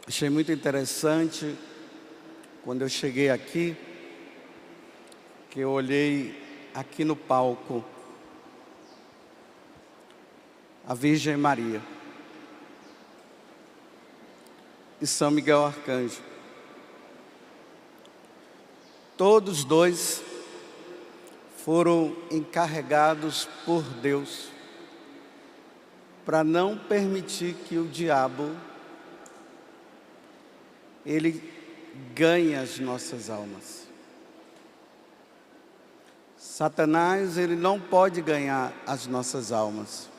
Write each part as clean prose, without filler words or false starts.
Achei muito interessante quando eu cheguei aqui, que eu olhei aqui no palco a Virgem Maria e São Miguel Arcanjo. Todos dois foram encarregados por Deus para não permitir que o diabo ele ganhe as nossas almas. Satanás, ele não pode ganhar as nossas almas.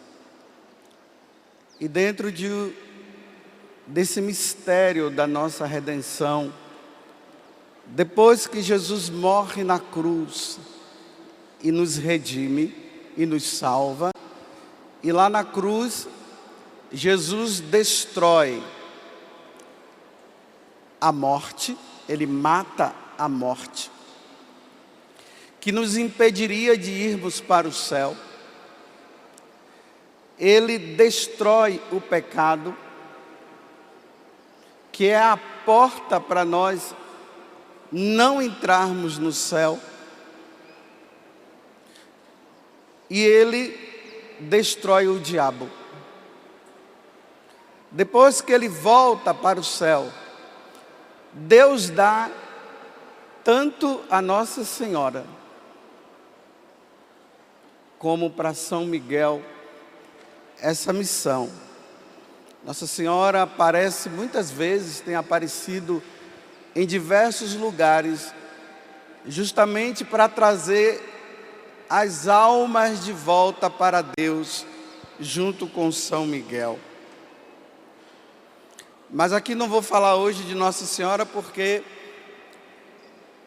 E dentro desse mistério da nossa redenção, depois que Jesus morre na cruz e nos redime e nos salva, e lá na cruz, Jesus destrói a morte, ele mata a morte, que nos impediria de irmos para o céu. Ele destrói o pecado, que é a porta para nós não entrarmos no céu. E ele destrói o diabo. Depois que ele volta para o céu, Deus dá tanto a Nossa Senhora como para São Miguel essa missão. Nossa Senhora aparece muitas vezes, tem aparecido em diversos lugares, justamente para trazer as almas de volta para Deus, junto com São Miguel. Mas aqui não vou falar hoje de Nossa Senhora, porque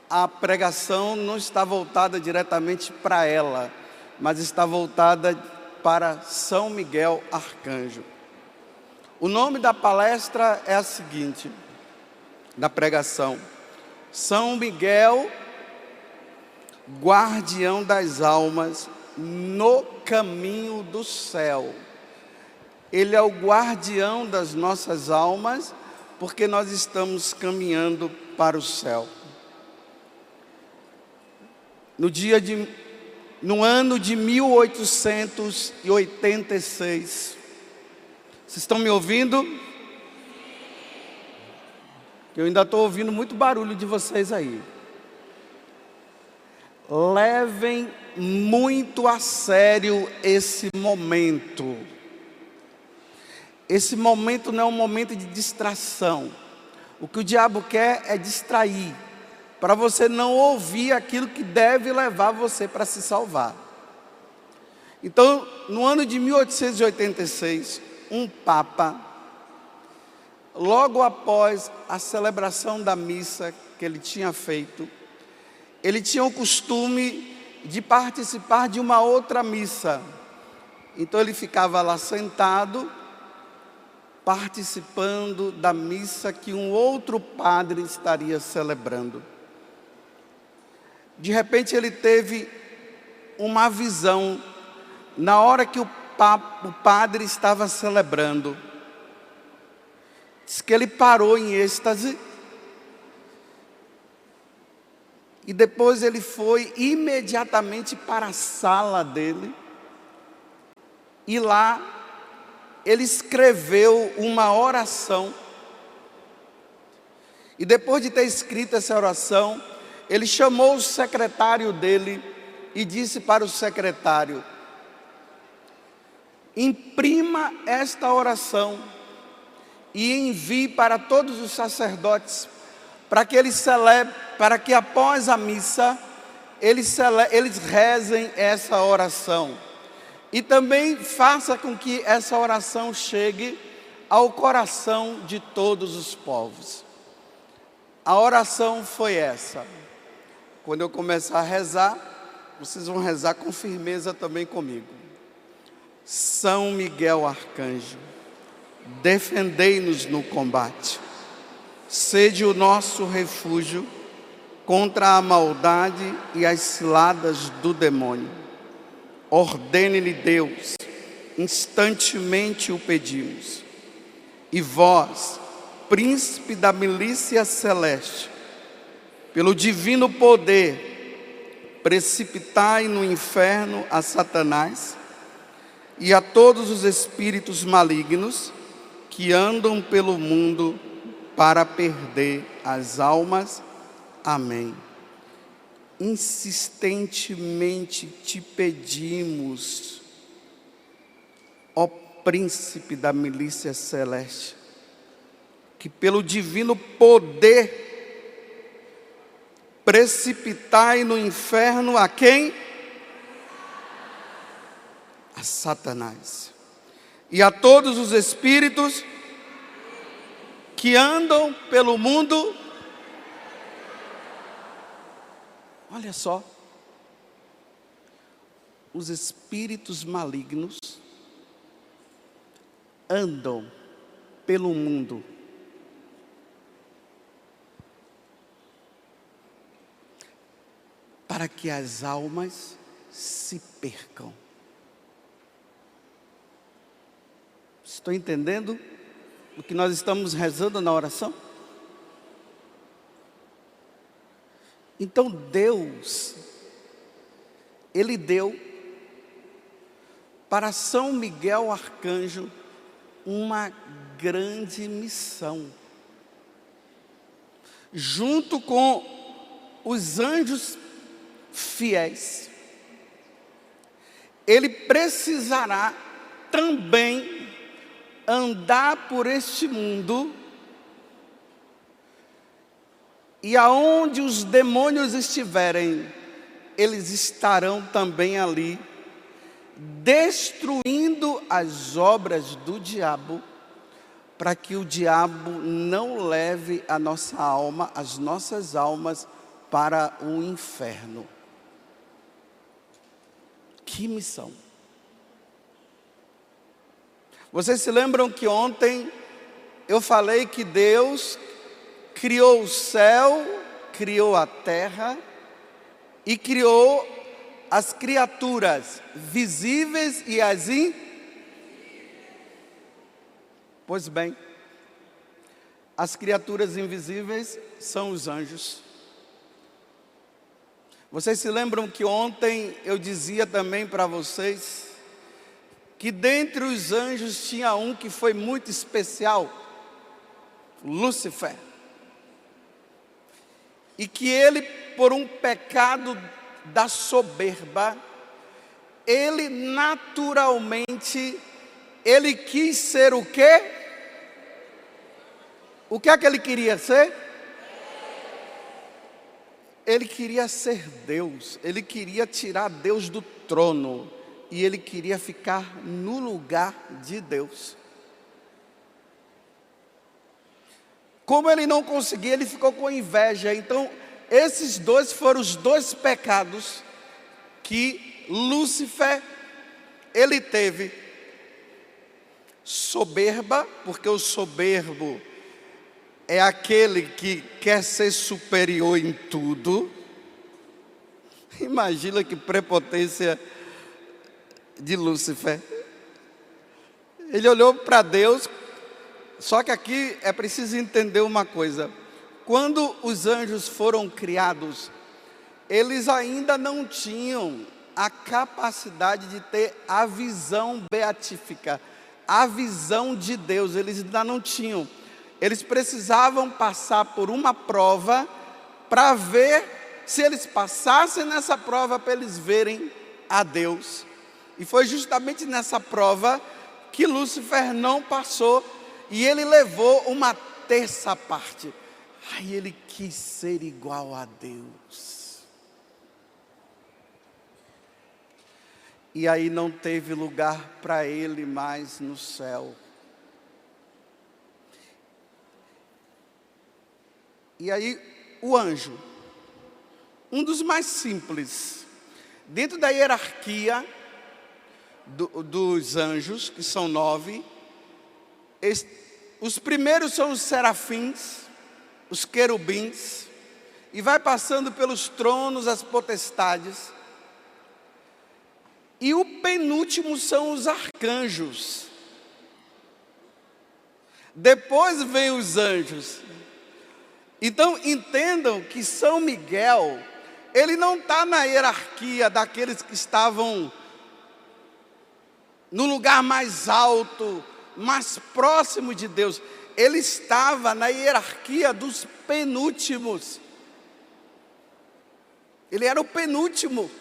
a pregação não está voltada diretamente para ela, mas está voltada para São Miguel Arcanjo. O nome da palestra é a seguinte, da pregação: São Miguel, guardião das almas no caminho do céu. Ele é o guardião das nossas almas, porque nós estamos caminhando para o céu. No ano de 1886, vocês estão me ouvindo? Eu ainda estou ouvindo muito barulho de vocês aí. Levem muito a sério esse momento. Esse momento não é um momento de distração. O que o diabo quer é distrair, para você não ouvir aquilo que deve levar você para se salvar. Então, no ano de 1886, um papa, logo após a celebração da missa que ele tinha feito, ele tinha o costume de participar de uma outra missa. Então ele ficava lá sentado, participando da missa que um outro padre estaria celebrando. De repente ele teve uma visão, na hora que o padre estava celebrando. Diz que ele parou em êxtase, e depois ele foi imediatamente para a sala dele, e lá ele escreveu uma oração. E depois de ter escrito essa oração, ele chamou o secretário dele e disse para o secretário: imprima esta oração e envie para todos os sacerdotes, para que eles celebrem, para que após a missa eles rezem essa oração. E também faça com que essa oração chegue ao coração de todos os povos. A oração foi essa. Quando eu começar a rezar, vocês vão rezar com firmeza também comigo. São Miguel Arcanjo, defendei-nos no combate. Sede o nosso refúgio contra a maldade e as ciladas do demônio. Ordene-lhe Deus instantemente o pedimos. E vós, príncipe da milícia celeste, pelo divino poder, precipitai no inferno a Satanás e a todos os espíritos malignos que andam pelo mundo para perder as almas. Amém. Insistentemente te pedimos, ó príncipe da milícia celeste, que pelo divino poder precipitai no inferno a quem? A Satanás e a todos os espíritos que andam pelo mundo. Olha só, os espíritos malignos andam pelo mundo para que as almas se percam. Estou entendendo o que nós estamos rezando na oração? Então Deus, Ele deu para São Miguel Arcanjo uma grande missão, junto com os anjos fiéis. Ele precisará também andar por este mundo, e aonde os demônios estiverem, eles estarão também ali, destruindo as obras do diabo, para que o diabo não leve a nossa alma, as nossas almas, para o inferno. Que missão! Vocês se lembram que ontem eu falei que Deus criou o céu, criou a terra e criou as criaturas visíveis e as Pois bem, as criaturas invisíveis são os anjos. Vocês se lembram que ontem eu dizia também para vocês que dentre os anjos tinha um que foi muito especial, Lúcifer. E que ele, por um pecado da soberba, ele naturalmente, ele quis ser o quê? O que é que ele queria ser? Ele queria ser Deus, ele queria tirar Deus do trono, e ele queria ficar no lugar de Deus. Como ele não conseguia, ele ficou com inveja. Então, esses dois foram os dois pecados que Lúcifer, ele teve. Soberba, porque o soberbo é aquele que quer ser superior em tudo. Imagina que prepotência de Lúcifer. Ele olhou para Deus. Só que aqui é preciso entender uma coisa. Quando os anjos foram criados, eles ainda não tinham a capacidade de ter a visão beatífica, a visão de Deus. Eles ainda não tinham. Eles precisavam passar por uma prova para ver se eles passassem nessa prova, para eles verem a Deus. E foi justamente nessa prova que Lúcifer não passou, e ele levou uma terça parte. Aí ele quis ser igual a Deus. E aí não teve lugar para ele mais no céu. E aí o anjo, um dos mais simples, dentro da hierarquia dos anjos, que são 9, os primeiros são os serafins, os querubins, e vai passando pelos tronos, as potestades. E o penúltimo são os arcanjos. Depois vem os anjos. Então entendam que São Miguel, ele não está na hierarquia daqueles que estavam no lugar mais alto, mais próximo de Deus. Ele estava na hierarquia dos penúltimos. Ele era o penúltimo.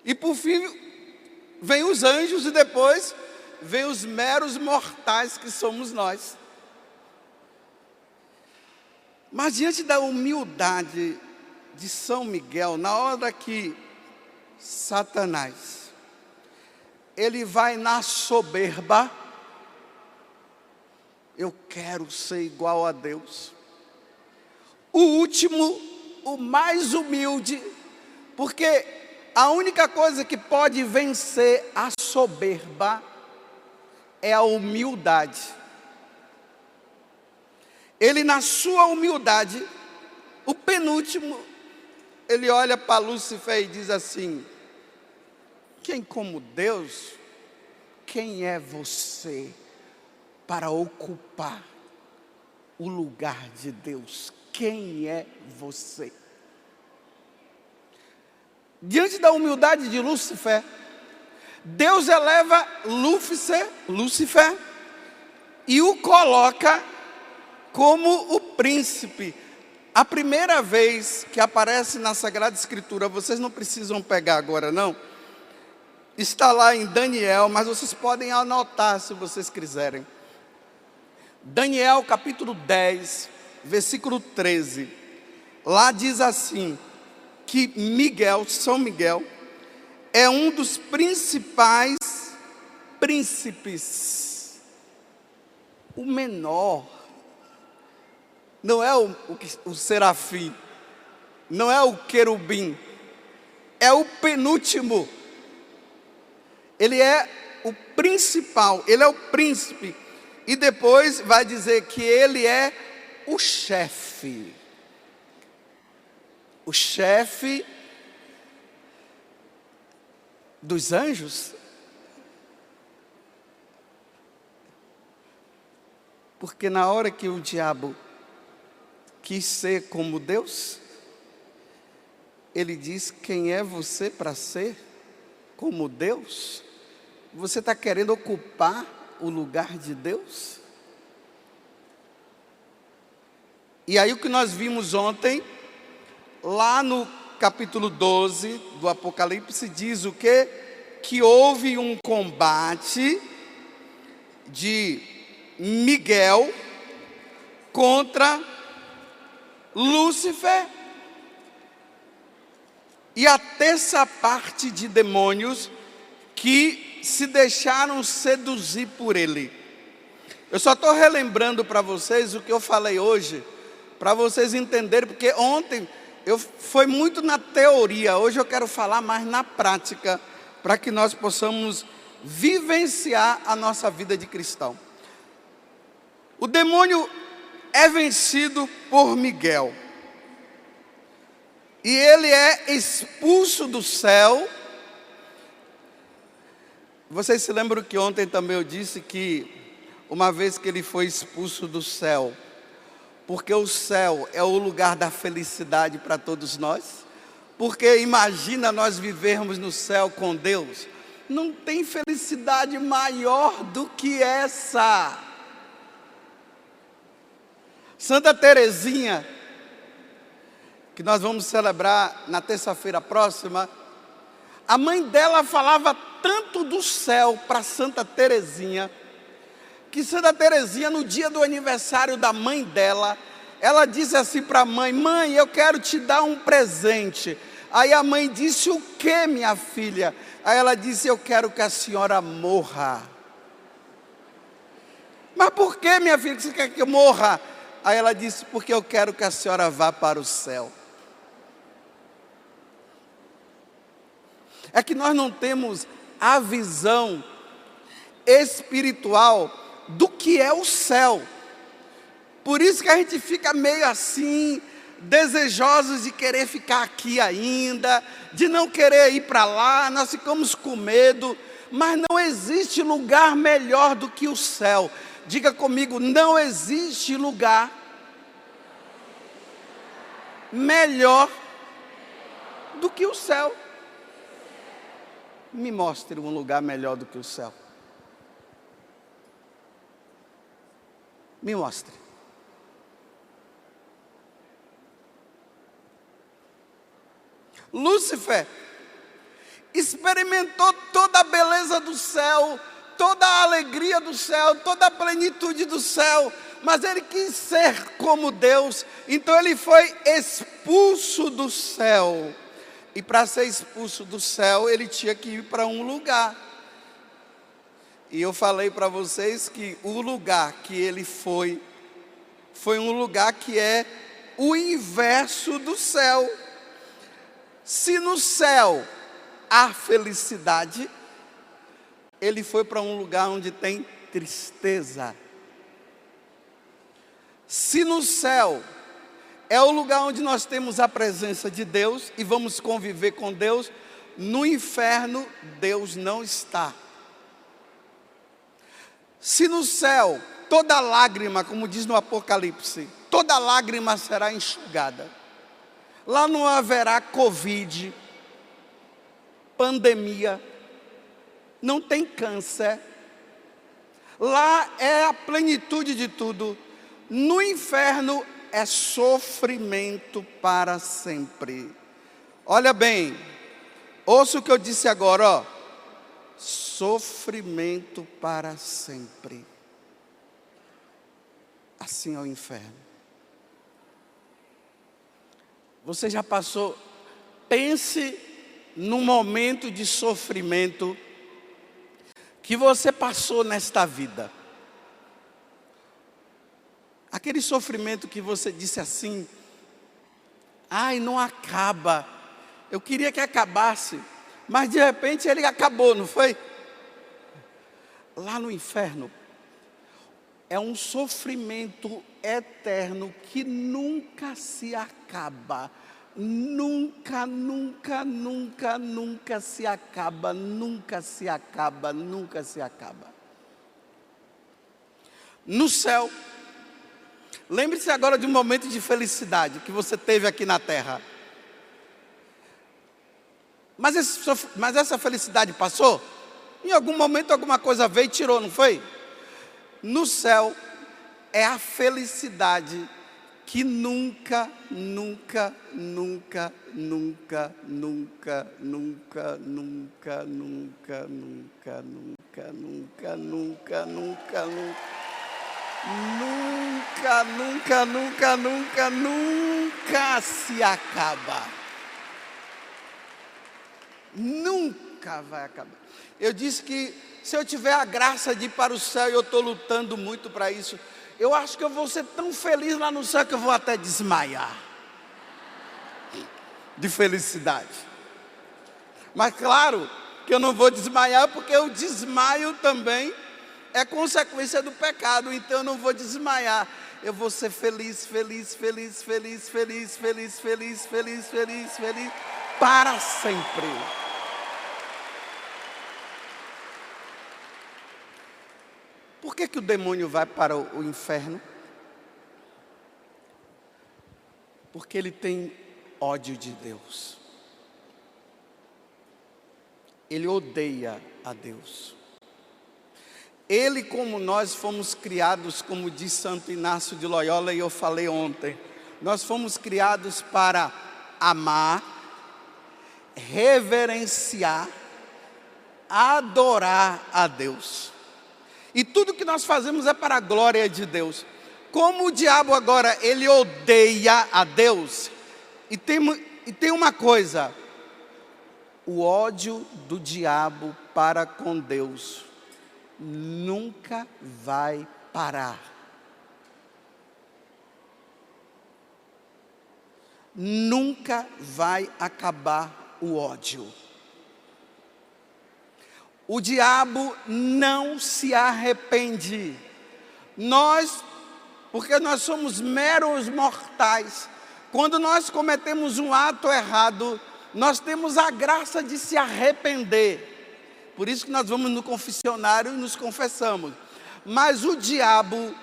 E por fim, vem os anjos e depois vem os meros mortais que somos nós. Mas diante da humildade de São Miguel, na hora que Satanás, ele vai na soberba, eu quero ser igual a Deus. O último, o mais humilde, porque a única coisa que pode vencer a soberba é a humildade. Ele, na sua humildade, o penúltimo, ele olha para Lúcifer e diz assim: quem como Deus, quem é você para ocupar o lugar de Deus? Quem é você? Diante da humildade de Lúcifer, Deus eleva Lúcifer e o coloca como o príncipe. A primeira vez que aparece na Sagrada Escritura, vocês não precisam pegar agora não, está lá em Daniel, mas vocês podem anotar se vocês quiserem. Daniel capítulo 10, versículo 13. Lá diz assim, que Miguel, São Miguel, é um dos principais príncipes. O menor. Não é o serafim. Não é o querubim. É o penúltimo. Ele é o principal. Ele é o príncipe. E depois vai dizer que ele é o chefe. O chefe dos anjos. Porque na hora que o diabo quis ser como Deus, ele diz: quem é você para ser como Deus? Você está querendo ocupar o lugar de Deus? E aí o que nós vimos ontem, lá no capítulo 12 do Apocalipse, diz o quê? Que houve um combate de Miguel contra Lúcifer e a terça parte de demônios que se deixaram seduzir por ele. Eu só estou relembrando para vocês o que eu falei hoje, para vocês entenderem, porque ontem foi muito na teoria, hoje eu quero falar mais na prática, para que nós possamos vivenciar a nossa vida de cristão. O demônio é vencido por Miguel, e ele é expulso do céu. Vocês se lembram que ontem também eu disse que uma vez que ele foi expulso do céu, porque o céu é o lugar da felicidade para todos nós, porque imagina nós vivermos no céu com Deus, não tem felicidade maior do que essa. Santa Teresinha, que nós vamos celebrar na terça-feira próxima, a mãe dela falava tanto do céu para Santa Teresinha, que Santa Teresinha, no dia do aniversário da mãe dela, ela disse assim para a mãe: mãe, eu quero te dar um presente. Aí a mãe disse: o que, minha filha? Aí ela disse: eu quero que a senhora morra. Mas por que, minha filha, que você quer que eu morra? Aí ela disse: porque eu quero que a senhora vá para o céu. É que nós não temos a visão espiritual do que é o céu. Por isso que a gente fica meio assim, desejosos de querer ficar aqui ainda, de não querer ir para lá, nós ficamos com medo, mas não existe lugar melhor do que o céu. Diga comigo, não existe lugar melhor do que o céu. Me mostre um lugar melhor do que o céu. Me mostre. Lúcifer experimentou toda a beleza do céu, toda a alegria do céu, toda a plenitude do céu, mas ele quis ser como Deus, então ele foi expulso do céu. E para ser expulso do céu, ele tinha que ir para um lugar. E eu falei para vocês que o lugar que ele foi um lugar que é o inverso do céu. Se no céu há felicidade, ele foi para um lugar onde tem tristeza. Se no céu é o lugar onde nós temos a presença de Deus e vamos conviver com Deus, no inferno Deus não está. Se no céu toda lágrima, como diz no Apocalipse, toda lágrima será enxugada. Lá não haverá Covid, pandemia, não tem câncer. Lá é a plenitude de tudo. No inferno é sofrimento para sempre. Olha bem, ouça o que eu disse agora, ó. Sofrimento para sempre. Assim é o inferno. Você já passou? Pense num momento de sofrimento que você passou nesta vida. Aquele sofrimento que você disse assim: ai, não acaba. Eu queria que acabasse, mas de repente ele acabou, não foi? Lá no inferno é um sofrimento eterno que nunca se acaba. Nunca, nunca, nunca, nunca se acaba. Nunca se acaba, nunca se acaba. No céu, lembre-se agora de um momento de felicidade que você teve aqui na terra. Mas essa felicidade passou? Em algum momento alguma coisa veio e tirou, não foi? No céu é a felicidade que nunca, nunca, nunca, nunca, nunca, nunca, nunca, nunca, nunca, nunca, nunca, nunca, nunca, nunca, nunca, nunca, nunca se acaba. Nunca vai acabar. Eu disse que se eu tiver a graça de ir para o céu, e eu estou lutando muito para isso, eu acho que eu vou ser tão feliz lá no céu que eu vou até desmaiar de felicidade. Mas claro que eu não vou desmaiar, porque o desmaio também é consequência do pecado, então eu não vou desmaiar. Eu vou ser feliz, feliz, feliz, feliz, feliz, feliz, feliz, feliz, feliz, feliz, para sempre. Por que o demônio vai para o inferno? Porque ele tem ódio de Deus. Ele odeia a Deus. Ele, como nós, fomos criados, como diz Santo Inácio de Loyola, e eu falei ontem, nós fomos criados para amar, reverenciar, adorar a Deus. E tudo que nós fazemos é para a glória de Deus. Como o diabo agora, ele odeia a Deus. E tem uma coisa: o ódio do diabo para com Deus nunca vai parar. Nunca vai acabar o ódio. O diabo não se arrepende. Porque nós somos meros mortais, quando nós cometemos um ato errado, nós temos a graça de se arrepender. Por isso que nós vamos no confessionário e nos confessamos. Mas o diabo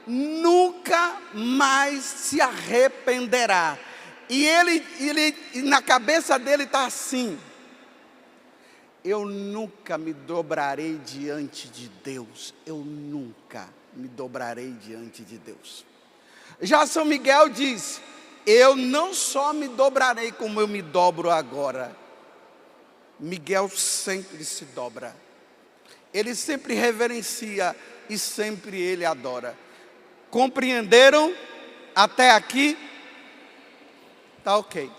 nunca mais se arrependerá. E ele na cabeça dele está assim: eu nunca me dobrarei diante de Deus. Eu nunca me dobrarei diante de Deus. Já São Miguel diz: eu não só me dobrarei como eu me dobro agora. Miguel sempre se dobra. Ele sempre reverencia e sempre ele adora. Compreenderam até aqui? Tá ok.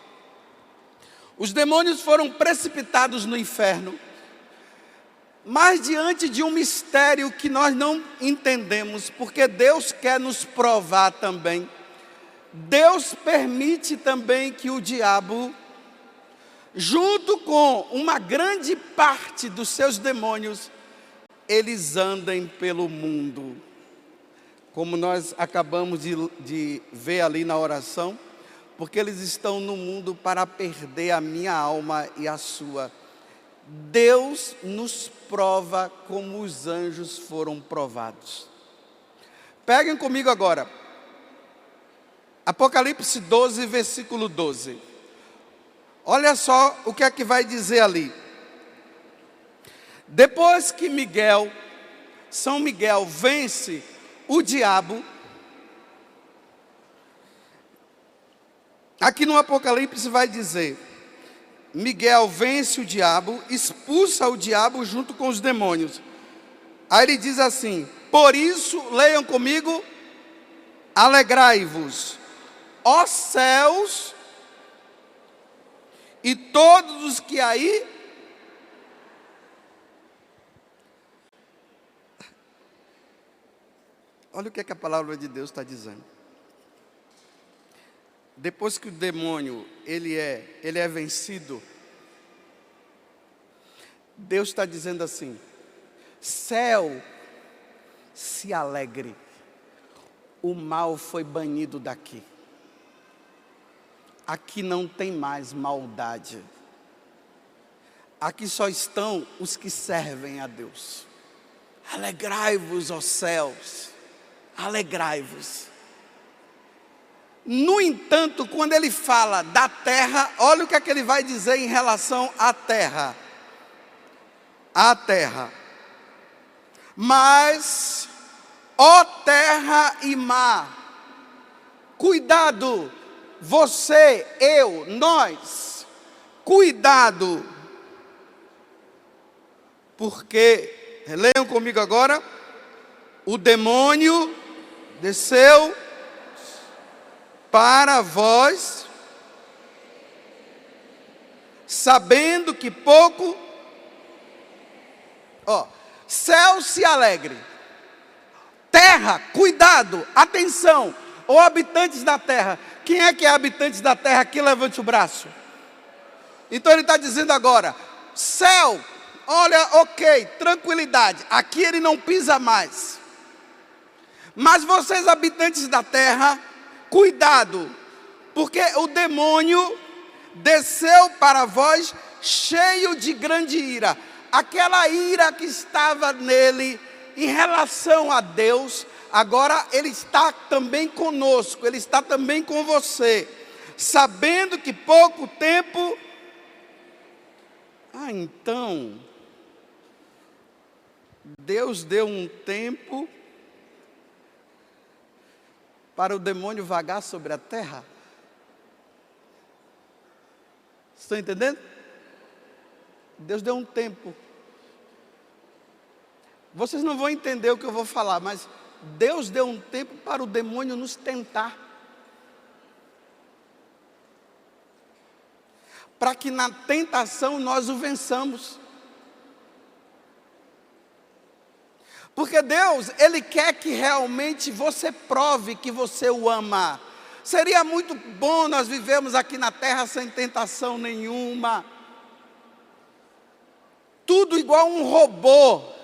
Os demônios foram precipitados no inferno, mas diante de um mistério que nós não entendemos, porque Deus quer nos provar também. Deus permite também que o diabo, junto com uma grande parte dos seus demônios, eles andem pelo mundo. Como nós acabamos de ver ali na oração, porque eles estão no mundo para perder a minha alma e a sua. Deus nos prova como os anjos foram provados. Peguem comigo agora, Apocalipse 12, versículo 12. Olha só o que é que vai dizer ali. Depois que São Miguel vence o diabo, aqui no Apocalipse vai dizer: Miguel vence o diabo, expulsa o diabo junto com os demônios. Aí ele diz assim: por isso, leiam comigo, alegrai-vos, ó céus, e todos os que aí olha o que é que a palavra de Deus está dizendo. Depois que o demônio ele é vencido, Deus está dizendo assim: céu, se alegre, o mal foi banido daqui. Aqui não tem mais maldade. Aqui só estão os que servem a Deus. Alegrai-vos, ó céus, alegrai-vos. No entanto, quando ele fala da terra, olha o que é que ele vai dizer em relação à terra. A terra. Mas, ó terra e mar, cuidado, você, eu, nós, cuidado, porque, leiam comigo agora, o demônio desceu para vós, sabendo que pouco, céu se alegre, terra, cuidado, atenção, ou habitantes da terra. Quem é que é habitantes da terra aqui? Levante o braço. Então ele está dizendo agora: céu, olha, ok, tranquilidade, aqui ele não pisa mais. Mas vocês, habitantes da terra, cuidado, porque o demônio desceu para vós cheio de grande ira. Aquela ira que estava nele em relação a Deus, agora ele está também conosco, ele está também com você, sabendo que pouco tempo. Então, Deus deu um tempo para o demônio vagar sobre a terra. Estão entendendo? Deus deu um tempo. Vocês não vão entender o que eu vou falar, mas Deus deu um tempo para o demônio nos tentar. Para que na tentação nós o vençamos. Porque Deus, Ele quer que realmente você prove que você o ama. Seria muito bom nós vivermos aqui na terra sem tentação nenhuma. Tudo igual um robô.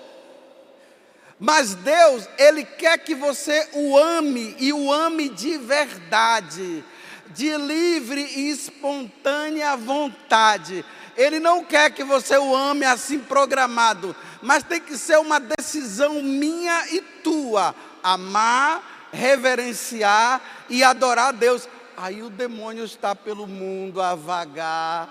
Mas Deus, Ele quer que você o ame e o ame de verdade. de livre e espontânea vontade. Ele não quer que você o ame assim programado, mas tem que ser uma decisão minha e tua. Amar, reverenciar e adorar a Deus. Aí o demônio está pelo mundo a vagar,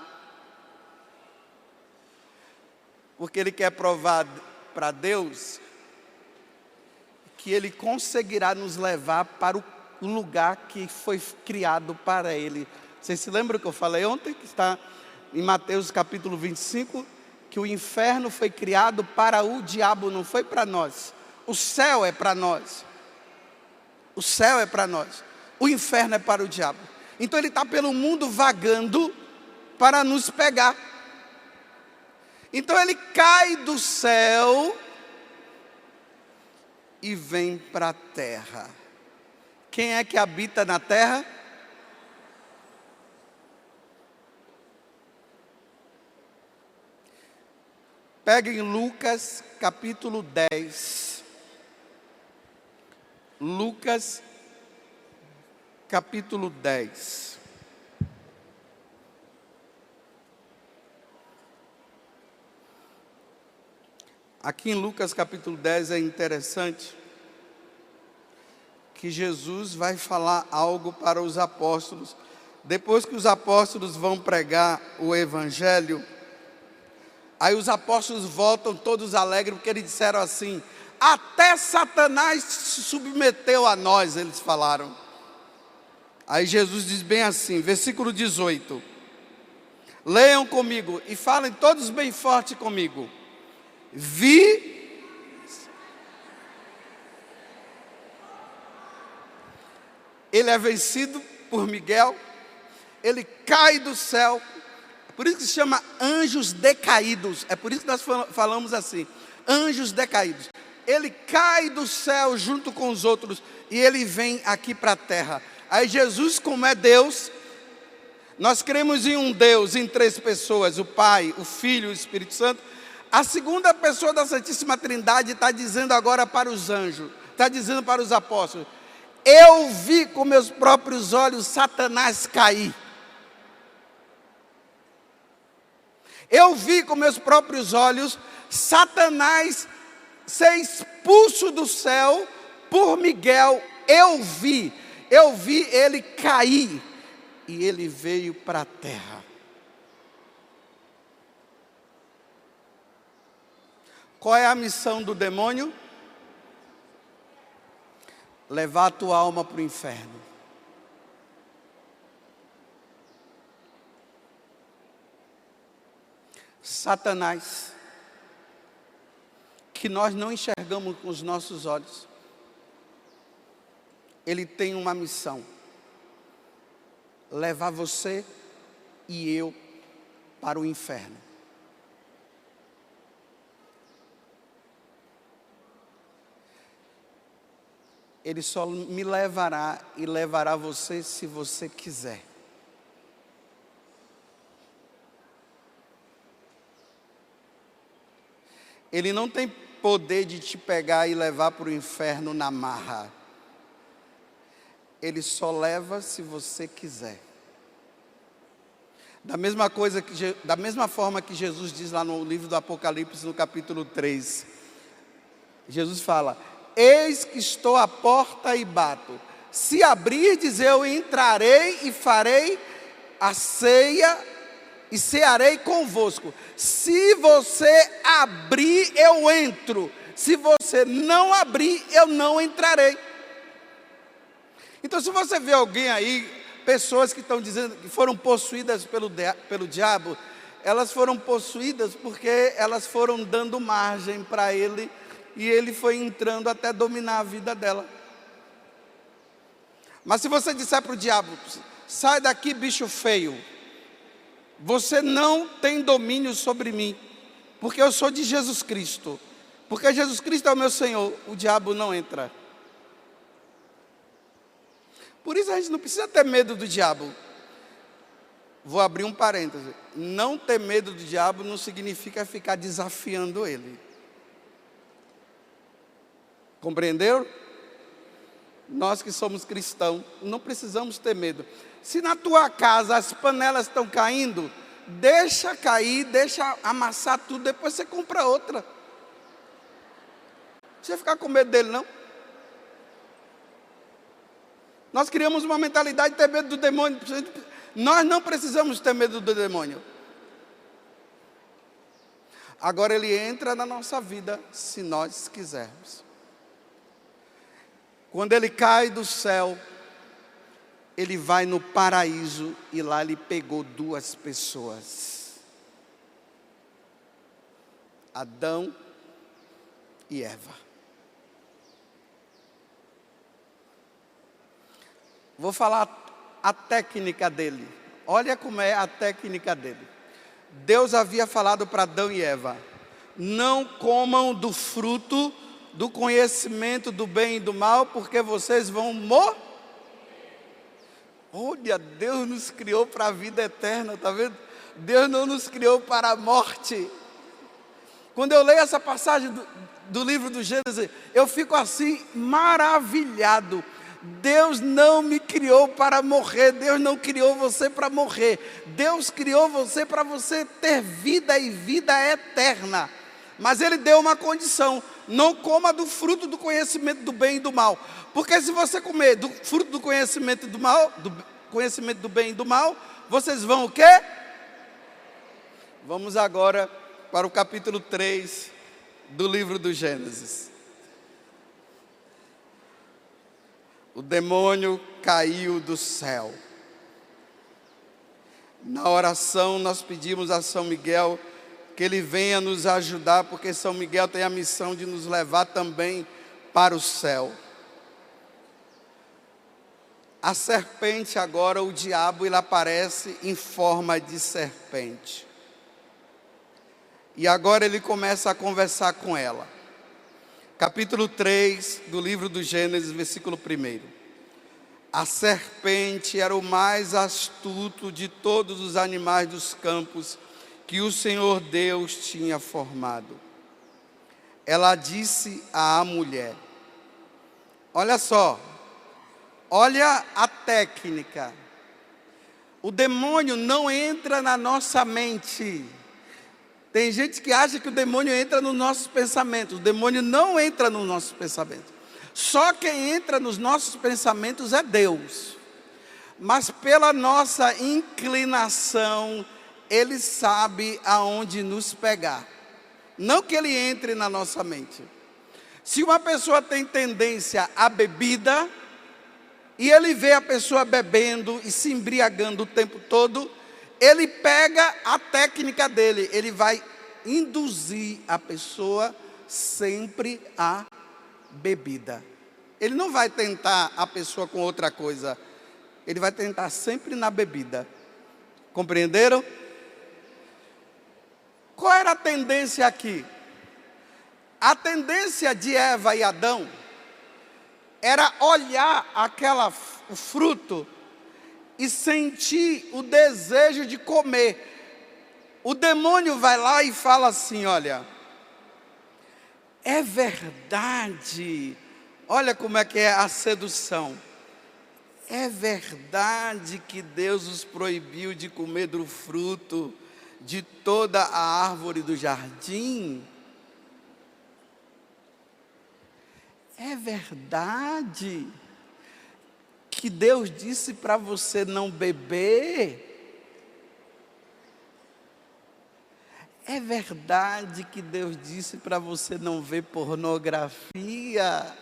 porque ele quer provar para Deus que ele conseguirá nos levar para o lugar que foi criado para ele. Vocês se lembram que eu falei ontem, que está em Mateus capítulo 25, que o inferno foi criado para o diabo, não foi para nós. O céu é para nós. O céu é para nós. O inferno é para o diabo. Então ele está pelo mundo vagando para nos pegar. Então ele cai do céu e vem para a terra. Quem é que habita na terra? Peguem Lucas capítulo 10. Lucas capítulo 10. Aqui em Lucas capítulo 10 é interessante que Jesus vai falar algo para os apóstolos. Depois que os apóstolos vão pregar o evangelho, aí os apóstolos voltam todos alegres, porque eles disseram assim: até Satanás se submeteu a nós, eles falaram. Aí Jesus diz bem assim, versículo 18. Leiam comigo e falem todos bem forte comigo. Ele é vencido por Miguel, ele cai do céu, por isso que se chama anjos decaídos, é por isso que nós falamos assim, anjos decaídos. Ele cai do céu junto com os outros e ele vem aqui para a terra. Aí Jesus, como é Deus, nós cremos em um Deus, em três pessoas, o Pai, o Filho e o Espírito Santo. A segunda pessoa da Santíssima Trindade está dizendo agora para os anjos, está dizendo para os apóstolos: eu vi com meus próprios olhos Satanás cair. Eu vi com meus próprios olhos Satanás ser expulso do céu por Miguel. Eu vi ele cair e ele veio para a terra. Qual é a missão do demônio? Levar a tua alma para o inferno. Satanás, que nós não enxergamos com os nossos olhos, ele tem uma missão: levar você e eu para o inferno. Ele só me levará e levará você se você quiser. Ele não tem poder de te pegar e levar para o inferno na marra. Ele só leva se você quiser. Da mesma forma que Jesus diz lá no livro do Apocalipse, no capítulo 3. Jesus fala: eis que estou à porta e bato. Se abrirdes, eu entrarei e farei a ceia e cearei convosco. Se você abrir, eu entro. Se você não abrir, eu não entrarei. Então, se você vê alguém aí, pessoas que estão dizendo que foram possuídas pelo diabo, elas foram possuídas porque elas foram dando margem para ele, e ele foi entrando até dominar a vida dela. Mas se você disser para o diabo: sai daqui, bicho feio, você não tem domínio sobre mim, porque eu sou de Jesus Cristo, porque Jesus Cristo é o meu Senhor, o diabo não entra. Por isso a gente não precisa ter medo do diabo. Vou abrir um parêntese: não ter medo do diabo não significa ficar desafiando ele. Compreenderam? Nós que somos cristãos, não precisamos ter medo. Se na tua casa as panelas estão caindo, deixa cair, deixa amassar tudo, depois você compra outra. Não precisa ficar com medo dele, não. Nós criamos uma mentalidade de ter medo do demônio. Nós não precisamos ter medo do demônio. Agora ele entra na nossa vida, se nós quisermos. Quando ele cai do céu, ele vai no paraíso e lá ele pegou duas pessoas: Adão e Eva. Vou falar a técnica dele. Olha como é a técnica dele. Deus havia falado para Adão e Eva: não comam do fruto do conhecimento do bem e do mal, porque vocês vão morrer. Olha, Deus nos criou para a vida eterna, está vendo? Deus não nos criou para a morte. Quando eu leio essa passagem do livro do Gênesis, eu fico assim, maravilhado. Deus não me criou para morrer, Deus não criou você para morrer. Deus criou você para você ter vida e vida eterna. Mas Ele deu uma condição: não coma do fruto do conhecimento do bem e do mal. Porque se você comer do fruto do conhecimento do mal, do conhecimento do bem e do mal, vocês vão o quê? Vamos agora para o capítulo 3 do livro do Gênesis. O demônio caiu do céu. Na oração nós pedimos a São Miguel que ele venha nos ajudar, porque São Miguel tem a missão de nos levar também para o céu. A serpente agora, o diabo, ele aparece em forma de serpente. E agora ele começa a conversar com ela. Capítulo 3 do livro do Gênesis, versículo 1. A serpente era o mais astuto de todos os animais dos campos que o Senhor Deus tinha formado. Ela disse à mulher: olha só, olha a técnica. O demônio não entra na nossa mente. Tem gente que acha que o demônio entra nos nossos pensamentos. O demônio não entra nos nossos pensamentos. Só quem entra nos nossos pensamentos é Deus. Mas pela nossa inclinação, Ele sabe aonde nos pegar. Não que Ele entre na nossa mente. Se uma pessoa tem tendência à bebida, e ele vê a pessoa bebendo e se embriagando o tempo todo, ele pega a técnica dele, ele vai induzir a pessoa sempre à bebida. Ele não vai tentar a pessoa com outra coisa, ele vai tentar sempre na bebida. Compreenderam? Qual era a tendência aqui? A tendência de Eva e Adão era olhar o fruto e sentir o desejo de comer. O demônio vai lá e fala assim: olha, é verdade, olha como é que é a sedução. É verdade que Deus os proibiu de comer do fruto de toda a árvore do jardim? É verdade que Deus disse para você não beber? É verdade que Deus disse para você não ver pornografia?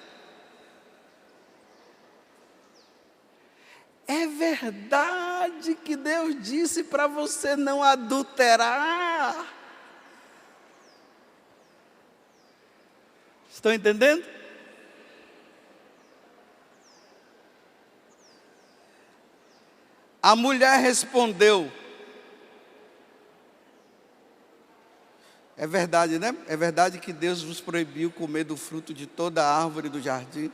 É verdade que Deus disse para você não adulterar? Estão entendendo? A mulher respondeu: é verdade, né? É verdade que Deus vos proibiu comer do fruto de toda a árvore do jardim?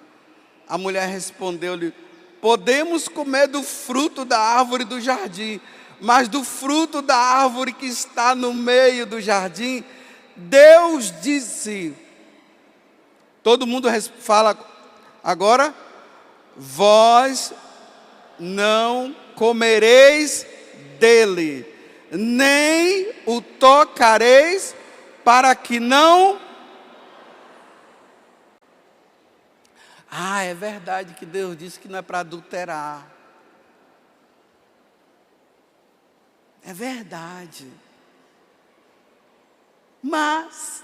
A mulher respondeu-lhe: podemos comer do fruto da árvore do jardim, mas do fruto da árvore que está no meio do jardim, Deus disse. Todo mundo fala agora. vós não comereis dele, nem o tocareis, para que não... Ah, é verdade que Deus disse que não é para adulterar. É verdade. Mas,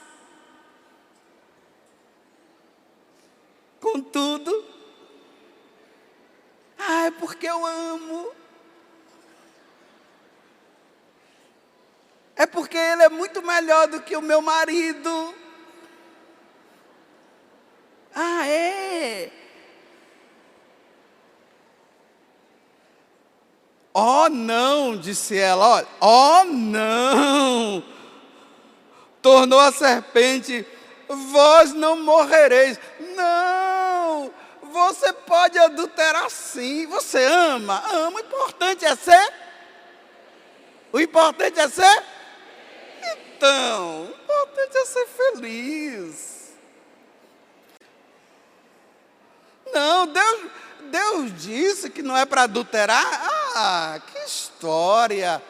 contudo, é porque eu amo. É porque ele é muito melhor do que o meu marido. Ah, é? Oh, não, disse ela, olha, oh, não. Tornou a serpente, vós não morrereis. Não, você pode adulterar sim, você ama, o importante é ser. O importante é ser? Então, o importante é ser feliz. Não, Deus disse que não é para adulterar. Ah, que história.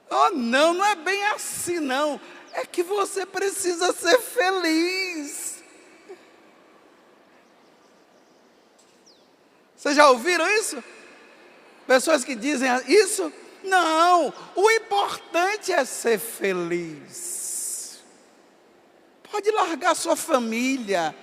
Oh, não, não é bem assim não. É que você precisa ser feliz. Vocês já ouviram isso? Pessoas que dizem isso? Não, o importante é ser feliz. Pode largar sua família.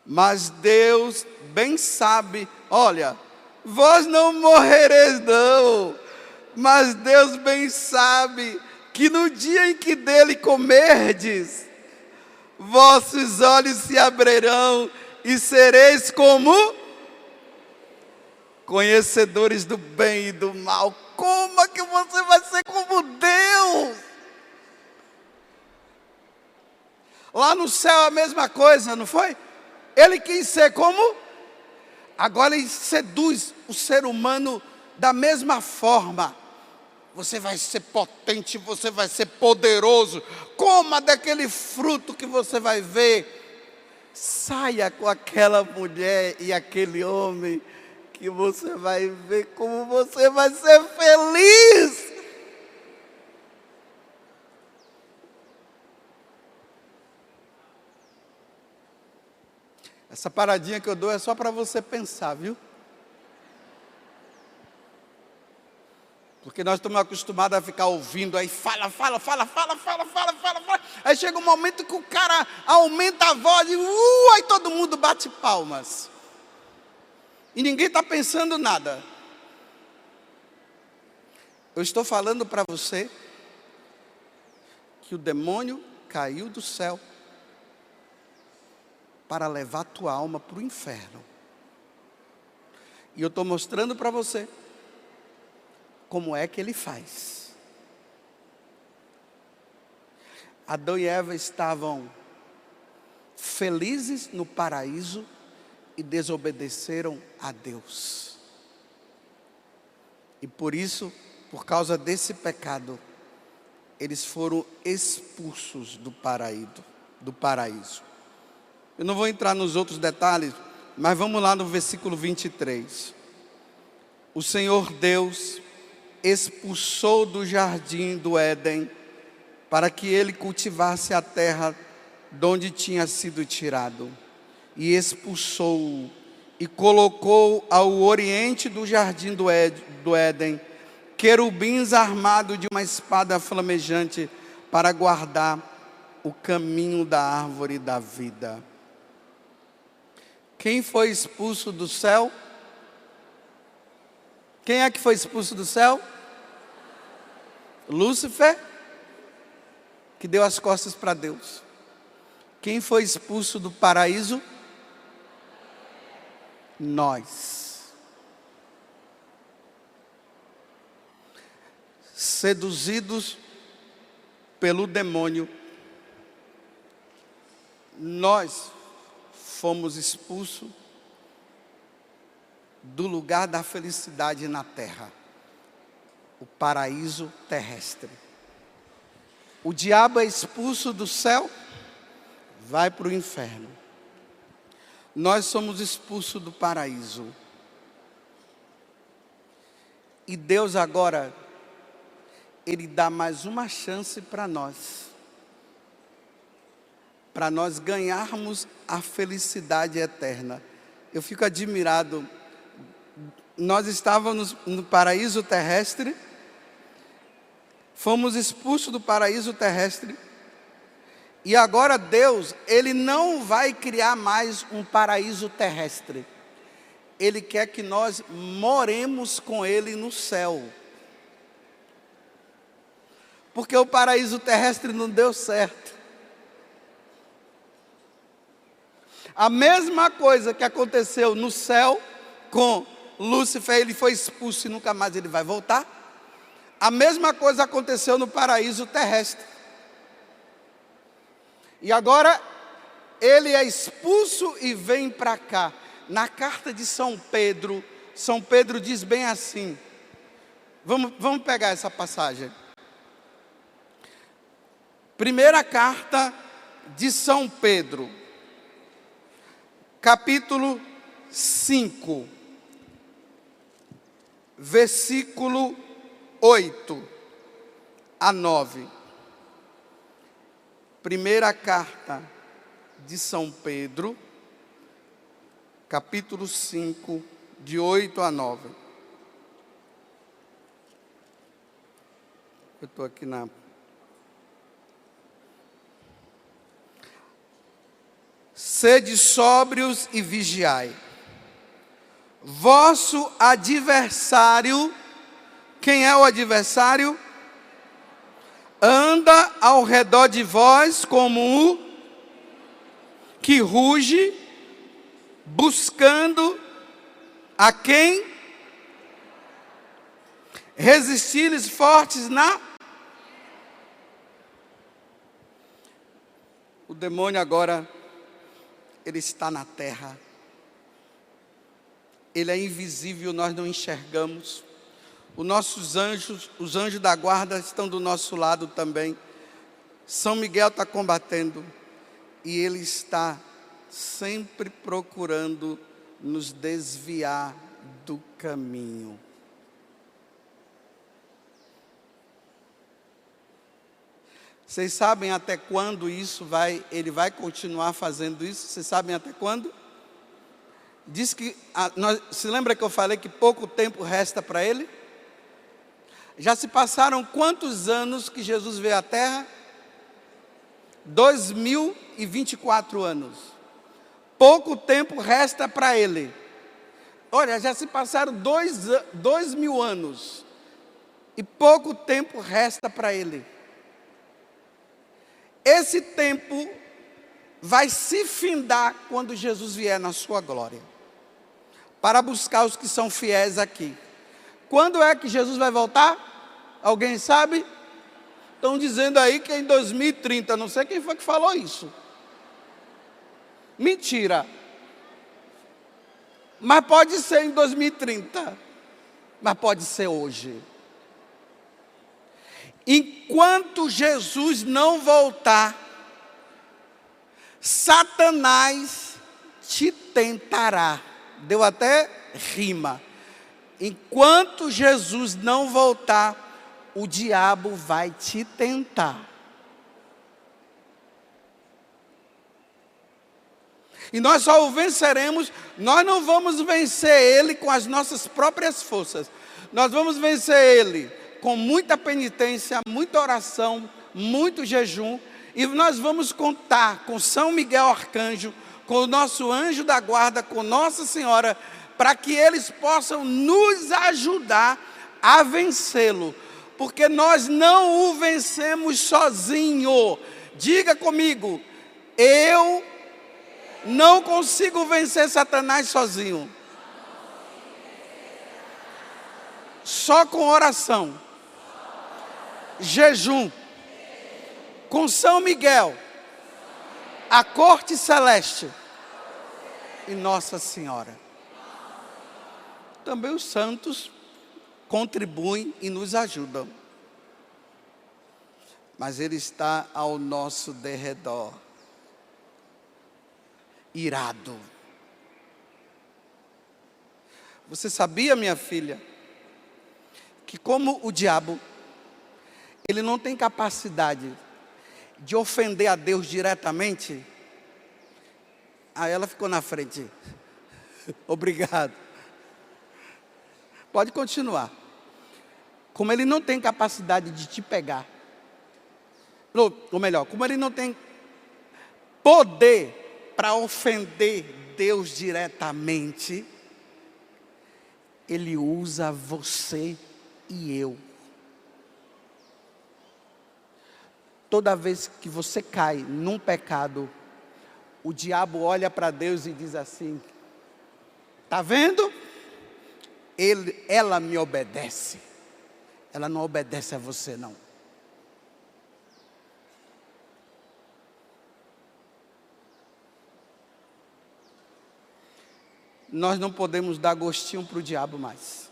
Mas Deus bem sabe, olha, vós não morrereis não, mas Deus bem sabe que no dia em que dele comerdes, vossos olhos se abrirão e sereis como conhecedores do bem e do mal. Como é que você vai ser como Deus? Lá no céu é a mesma coisa, não foi? Ele quis ser como? Agora ele seduz o ser humano da mesma forma. Você vai ser potente, você vai ser poderoso. Coma daquele fruto que você vai ver. Saia com aquela mulher e aquele homem que você vai ver como você vai ser feliz. Essa paradinha que eu dou é só para você pensar, viu? Porque nós estamos acostumados a ficar ouvindo aí, fala. Aí chega um momento que o cara aumenta a voz e aí todo mundo bate palmas. E ninguém está pensando nada. Eu estou falando para você que o demônio caiu do céu para levar tua alma para o inferno. E eu estou mostrando para você como é que ele faz. Adão e Eva estavam felizes no paraíso e desobedeceram a Deus. E por isso, por causa desse pecado, eles foram expulsos do paraíso. Eu não vou entrar nos outros detalhes, mas vamos lá no versículo 23. O Senhor Deus expulsou do jardim do Éden, para que ele cultivasse a terra de onde tinha sido tirado. E expulsou-o, e colocou ao oriente do jardim do Éden, querubins armados de uma espada flamejante, para guardar o caminho da árvore da vida. Quem foi expulso do céu? Quem é que foi expulso do céu? Lúcifer, que deu as costas para Deus. Quem foi expulso do paraíso? Nós. Seduzidos pelo demônio, nós fomos expulsos do lugar da felicidade na terra, o paraíso terrestre. O diabo é expulso do céu, vai para o inferno. Nós somos expulsos do paraíso. E Deus agora, Ele dá mais uma chance para nós ganharmos a felicidade eterna. Eu fico admirado. Nós estávamos no paraíso terrestre, fomos expulsos do paraíso terrestre, e agora Deus, Ele não vai criar mais um paraíso terrestre. Ele quer que nós moremos com Ele no céu. Porque o paraíso terrestre não deu certo. A mesma coisa que aconteceu no céu com Lúcifer, ele foi expulso e nunca mais ele vai voltar. A mesma coisa aconteceu no paraíso terrestre. E agora ele é expulso e vem para cá. Na carta de São Pedro diz bem assim. Vamos pegar essa passagem. Primeira carta de São Pedro, capítulo 5, versículo 8 a 9. Primeira carta de São Pedro, capítulo 5, de 8 a 9. Eu estou aqui na... Sede sóbrios e vigiai. Vosso adversário, quem é o adversário? Anda ao redor de vós como um que ruge, buscando a quem resistir-lhes fortes na... O demônio agora, ele está na terra. Ele é invisível, nós não enxergamos. Os nossos anjos, os anjos da guarda estão do nosso lado também. São Miguel está combatendo. E ele está sempre procurando nos desviar do caminho. Vocês sabem até quando ele vai continuar fazendo isso? Vocês sabem até quando? Diz que, se lembra que eu falei que pouco tempo resta para ele? Já se passaram quantos anos que Jesus veio à Terra? 2024 anos. Pouco tempo resta para ele. Olha, já se passaram 2.000 anos. E pouco tempo resta para ele. Esse tempo vai se findar quando Jesus vier na sua glória, para buscar os que são fiéis aqui. Quando é que Jesus vai voltar? Alguém sabe? Estão dizendo aí que é em 2030, não sei quem foi que falou isso. Mentira. Mas pode ser em 2030, mas pode ser hoje. Enquanto Jesus não voltar, Satanás te tentará. Deu até rima. Enquanto Jesus não voltar, o diabo vai te tentar. E nós só o venceremos, nós não vamos vencer ele com as nossas próprias forças. Nós vamos vencer ele com muita penitência, muita oração, muito jejum, e nós vamos contar com São Miguel Arcanjo, com o nosso anjo da guarda, com Nossa Senhora, para que eles possam nos ajudar a vencê-lo, porque nós não o vencemos sozinho. Diga comigo, eu não consigo vencer Satanás sozinho. Só com oração, jejum, com São Miguel, a corte celeste e Nossa Senhora. Também os santos contribuem e nos ajudam. mas ele está ao nosso derredor, irado. Você sabia, minha filha, que como o diabo, ele não tem capacidade de ofender a Deus diretamente? Aí ela ficou na frente. Obrigado. Pode continuar. Como ele não tem capacidade de te pegar, ou melhor, como ele não tem poder para ofender Deus diretamente, ele usa você e eu. Toda vez que você cai num pecado, o diabo olha para Deus e diz assim: está vendo? Ela me obedece. Ela não obedece a você, não. Nós não podemos dar gostinho para o diabo mais.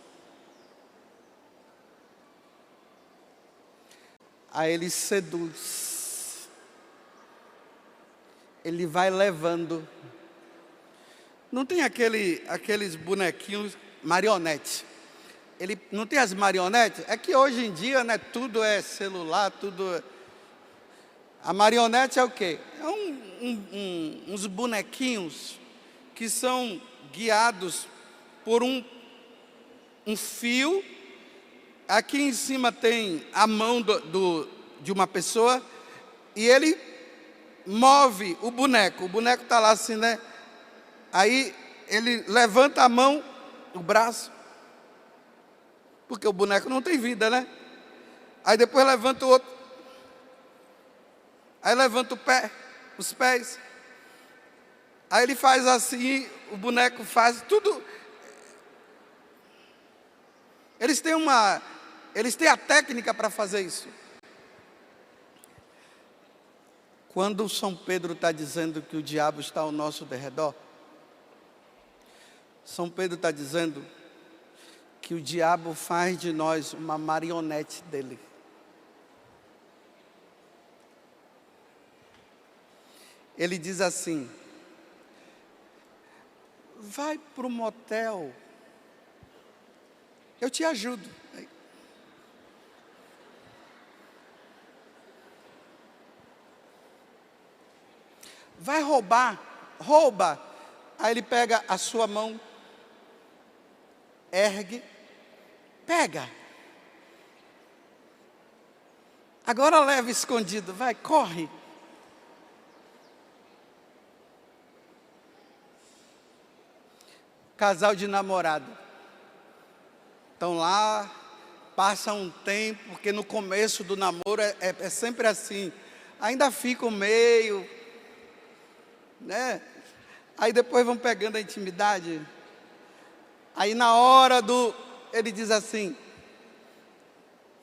Aí ele seduz. Ele vai levando. Não tem aqueles bonequinhos, marionete. Ele não tem as marionetes? É que hoje em dia, né, tudo é celular, tudo. A marionete é o quê? É uns bonequinhos que são guiados por um fio. Aqui em cima tem a mão de uma pessoa e ele move o boneco. O boneco está lá assim, né? Aí ele levanta a mão, o braço, porque o boneco não tem vida, né? Aí depois levanta o outro. Aí levanta o pé, os pés. Aí ele faz assim, o boneco faz tudo. Eles têm a técnica para fazer isso. Quando São Pedro está dizendo que o diabo está ao nosso derredor, São Pedro está dizendo que o diabo faz de nós uma marionete dele. Ele diz assim: vai para o motel, eu te ajudo. Vai roubar, rouba. Aí ele pega a sua mão, ergue, pega. Agora leva escondido, vai, corre. Casal de namorado. Estão lá, passa um tempo, porque no começo do namoro é sempre assim. Ainda ficam meio, né? Aí depois vão pegando a intimidade. Aí na hora ele diz assim: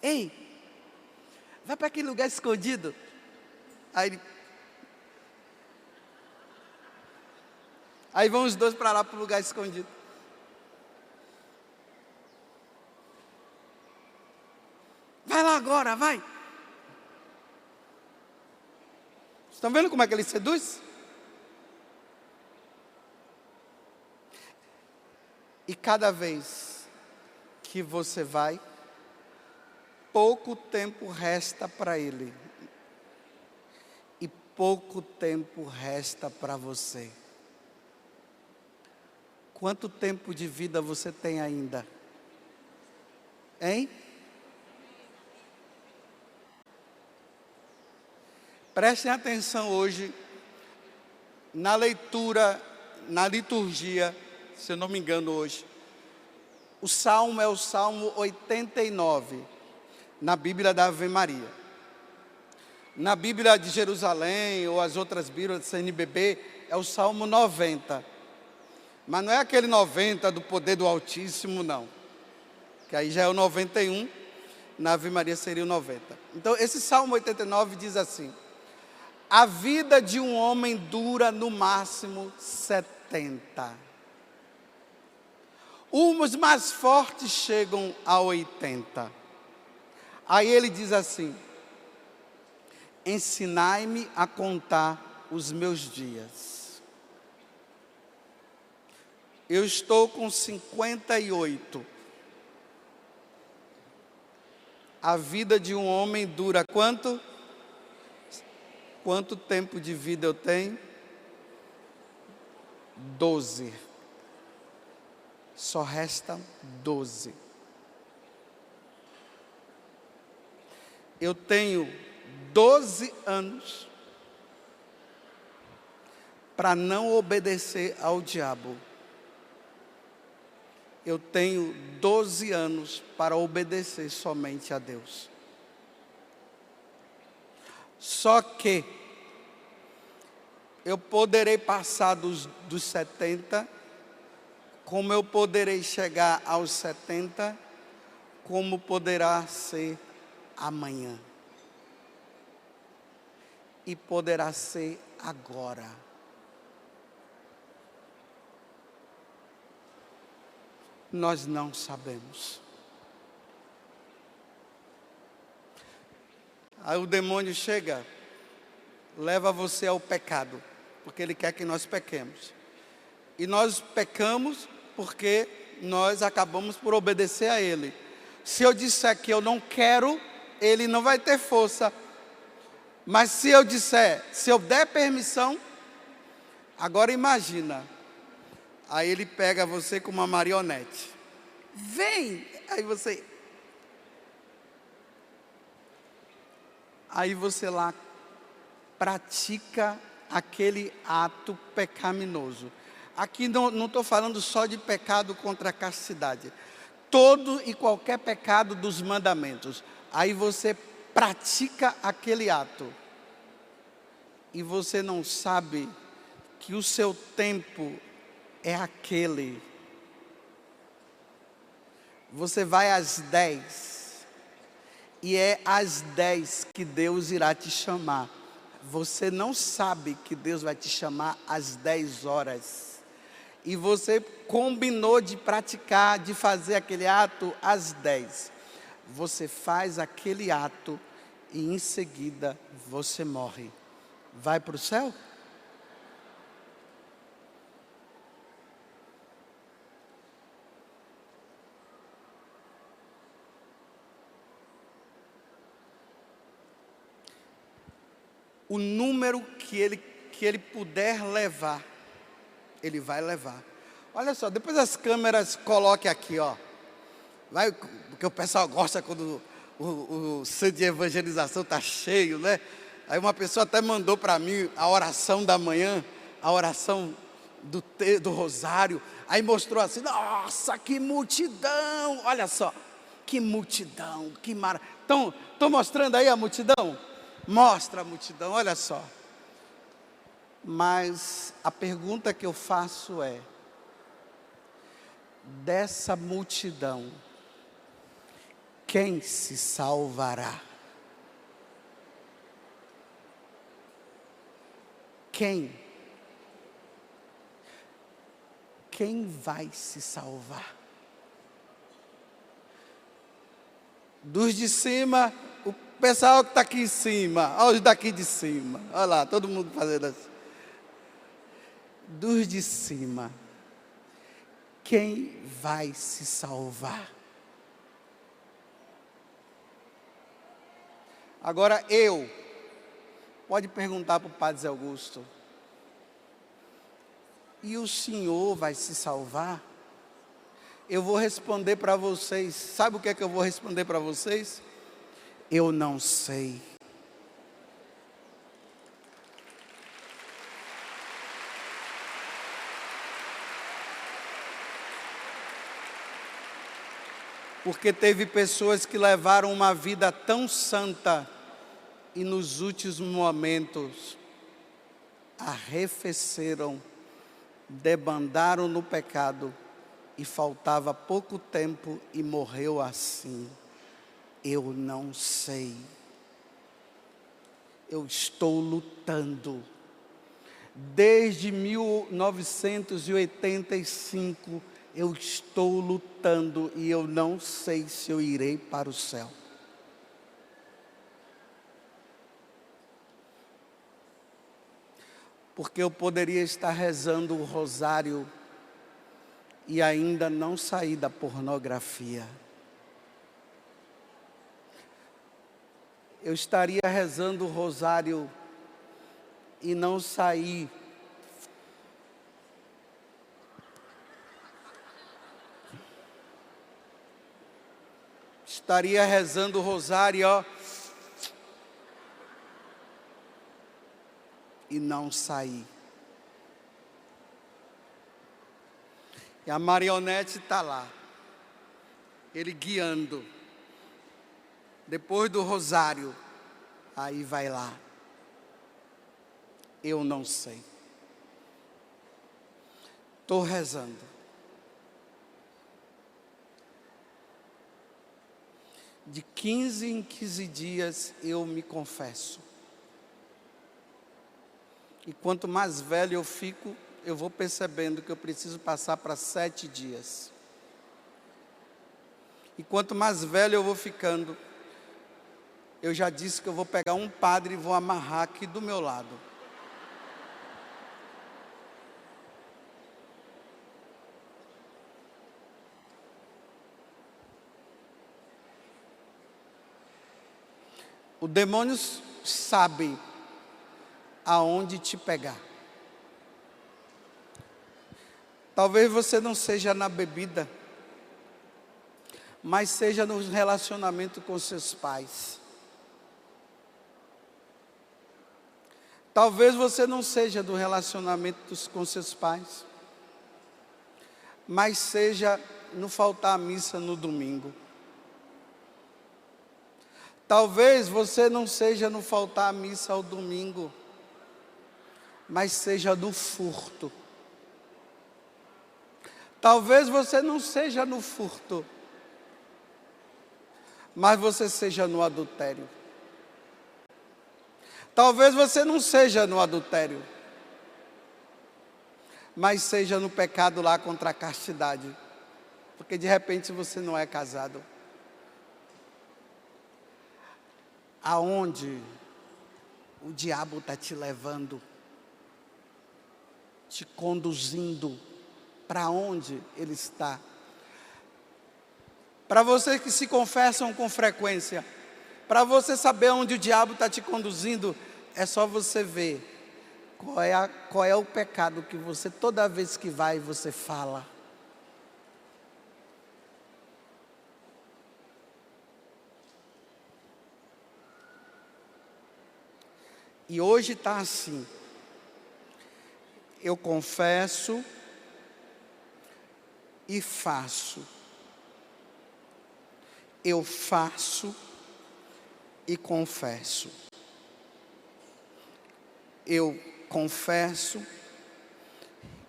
ei, vai para aquele lugar escondido. Aí vão os dois para lá, para o lugar escondido. Vai lá agora, vai. Estão vendo como é que ele seduz? E cada vez que você vai, pouco tempo resta para ele. E pouco tempo resta para você. Quanto tempo de vida você tem ainda? Hein? Prestem atenção hoje na leitura, na liturgia, se eu não me engano hoje. O salmo é o Salmo 89, na Bíblia da Ave Maria. Na Bíblia de Jerusalém, ou as outras Bíblias de CNBB, é o Salmo 90. Mas não é aquele 90 do poder do Altíssimo, não. Que aí já é o 91, na Ave Maria seria o 90. Então, esse Salmo 89 diz assim: a vida de um homem dura no máximo 70. Os mais fortes chegam a 80. Aí ele diz assim: ensinai-me a contar os meus dias. Eu estou com 58. A vida de um homem dura quanto? Quanto tempo de vida eu tenho? 12. Só restam 12. Eu tenho 12 anos para não obedecer ao diabo. Eu tenho 12 anos para obedecer somente a Deus. Só que eu poderei passar dos 70, como eu poderei chegar aos 70, como poderá ser amanhã. E poderá ser agora. Nós não sabemos. Aí o demônio chega, leva você ao pecado, porque ele quer que nós pequemos. E nós pecamos porque nós acabamos por obedecer a ele. Se eu disser que eu não quero, ele não vai ter força. Mas se eu disser, se eu der permissão, agora imagina. Aí ele pega você com uma marionete. Vem! Aí você lá pratica aquele ato pecaminoso. Aqui não estou falando só de pecado contra a castidade. Todo e qualquer pecado dos mandamentos. Aí você pratica aquele ato. E você não sabe que o seu tempo é aquele. Você vai às 10. E é às 10 que Deus irá te chamar. Você não sabe que Deus vai te chamar às 10 horas. E você combinou de praticar, de fazer aquele ato às 10. Você faz aquele ato e em seguida você morre. Vai para o céu? O número que ele puder levar, ele vai levar. Olha só, depois as câmeras coloque aqui, ó. Vai, porque o pessoal gosta quando o centro de evangelização está cheio, né? Aí uma pessoa até mandou para mim a oração da manhã, a oração do rosário. Aí mostrou assim, nossa, que multidão! Olha só, que multidão, que maravilha. Estão mostrando aí a multidão? Mostra a multidão, olha só. Mas a pergunta que eu faço é: dessa multidão, quem se salvará? Quem vai se salvar? Dos de cima, o pessoal que está aqui em cima, olha os daqui de cima, olha lá, todo mundo fazendo assim. Dos de cima, quem vai se salvar? Agora pode perguntar para o Padre Zé Augusto, e o senhor vai se salvar? Eu vou responder para vocês, sabe o que é que eu vou responder para vocês? Eu não sei. Porque teve pessoas que levaram uma vida tão santa e nos últimos momentos arrefeceram, debandaram no pecado e faltava pouco tempo e morreu assim. Eu não sei. Eu estou lutando. Desde 1985 eu estou lutando e eu não sei se eu irei para o céu. porque eu poderia estar rezando o rosário e ainda não sair da pornografia. Eu estaria rezando o rosário e não sair estaria rezando o rosário, ó, e não sair. E a marionete está lá, ele guiando. Depois do rosário, aí vai lá. Eu não sei. Estou rezando. De 15 em 15 dias eu me confesso. E quanto mais velho eu fico, eu vou percebendo que eu preciso passar para 7 dias. E quanto mais velho eu vou ficando, eu já disse que eu vou pegar um padre e vou amarrar aqui do meu lado. O demônio sabe aonde te pegar. Talvez você não seja na bebida, mas seja no relacionamento com seus pais. Talvez você não seja do relacionamento com seus pais, mas seja no faltar à missa no domingo. Talvez você não seja no faltar à missa ao domingo, mas seja no furto. Talvez você não seja no furto, mas você seja no adultério. Talvez você não seja no adultério, mas seja no pecado lá contra a castidade, porque de repente você não é casado. Aonde o diabo está te levando, te conduzindo, para onde ele está? Para vocês que se confessam com frequência, para você saber onde o diabo está te conduzindo, é só você ver qual é o pecado que você, toda vez que vai, você fala. E hoje está assim. Eu confesso e faço. Eu faço e confesso. Eu confesso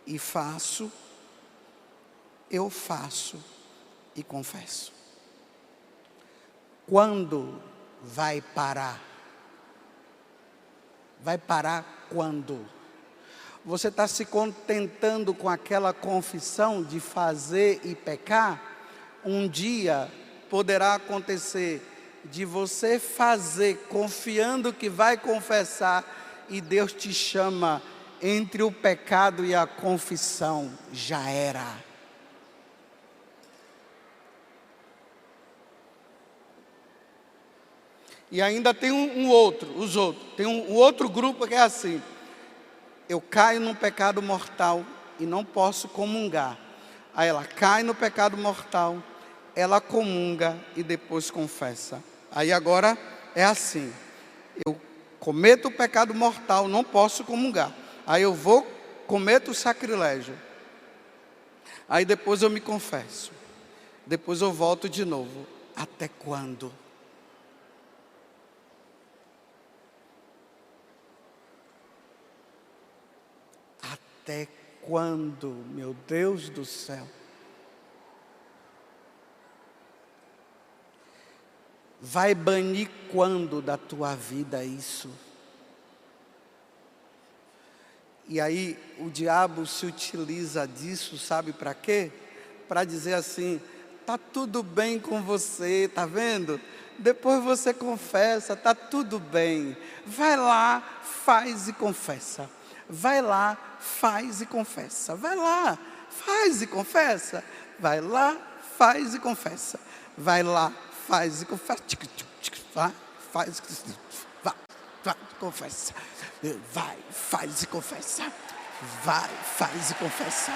e faço. Eu faço e confesso. Quando vai parar? Vai parar quando? Você está se contentando com aquela confissão de fazer e pecar? Um dia poderá acontecer de você fazer confiando que vai confessar e Deus te chama entre o pecado e a confissão. Já era. E ainda tem tem um outro grupo que é assim. Eu caio num pecado mortal e não posso comungar. Aí ela cai no pecado mortal, ela comunga e depois confessa. Aí agora é assim. Eu cometo o pecado mortal, não posso comungar. Aí eu cometo o sacrilégio. Aí depois eu me confesso. Depois eu volto de novo. Até quando? Até quando, meu Deus do céu? Vai banir quando da tua vida isso? E aí o diabo se utiliza disso, sabe para quê? Para dizer assim, tá tudo bem com você, tá vendo? Depois você confessa, tá tudo bem. Vai lá, faz e confessa. Vai lá, faz e confessa. Vai lá, faz e confessa. Vai lá, faz e confessa. Vai lá, faz e confessa. Vai, faz, vai, confessa. Vai, faz e confessa. Vai, faz e confessa.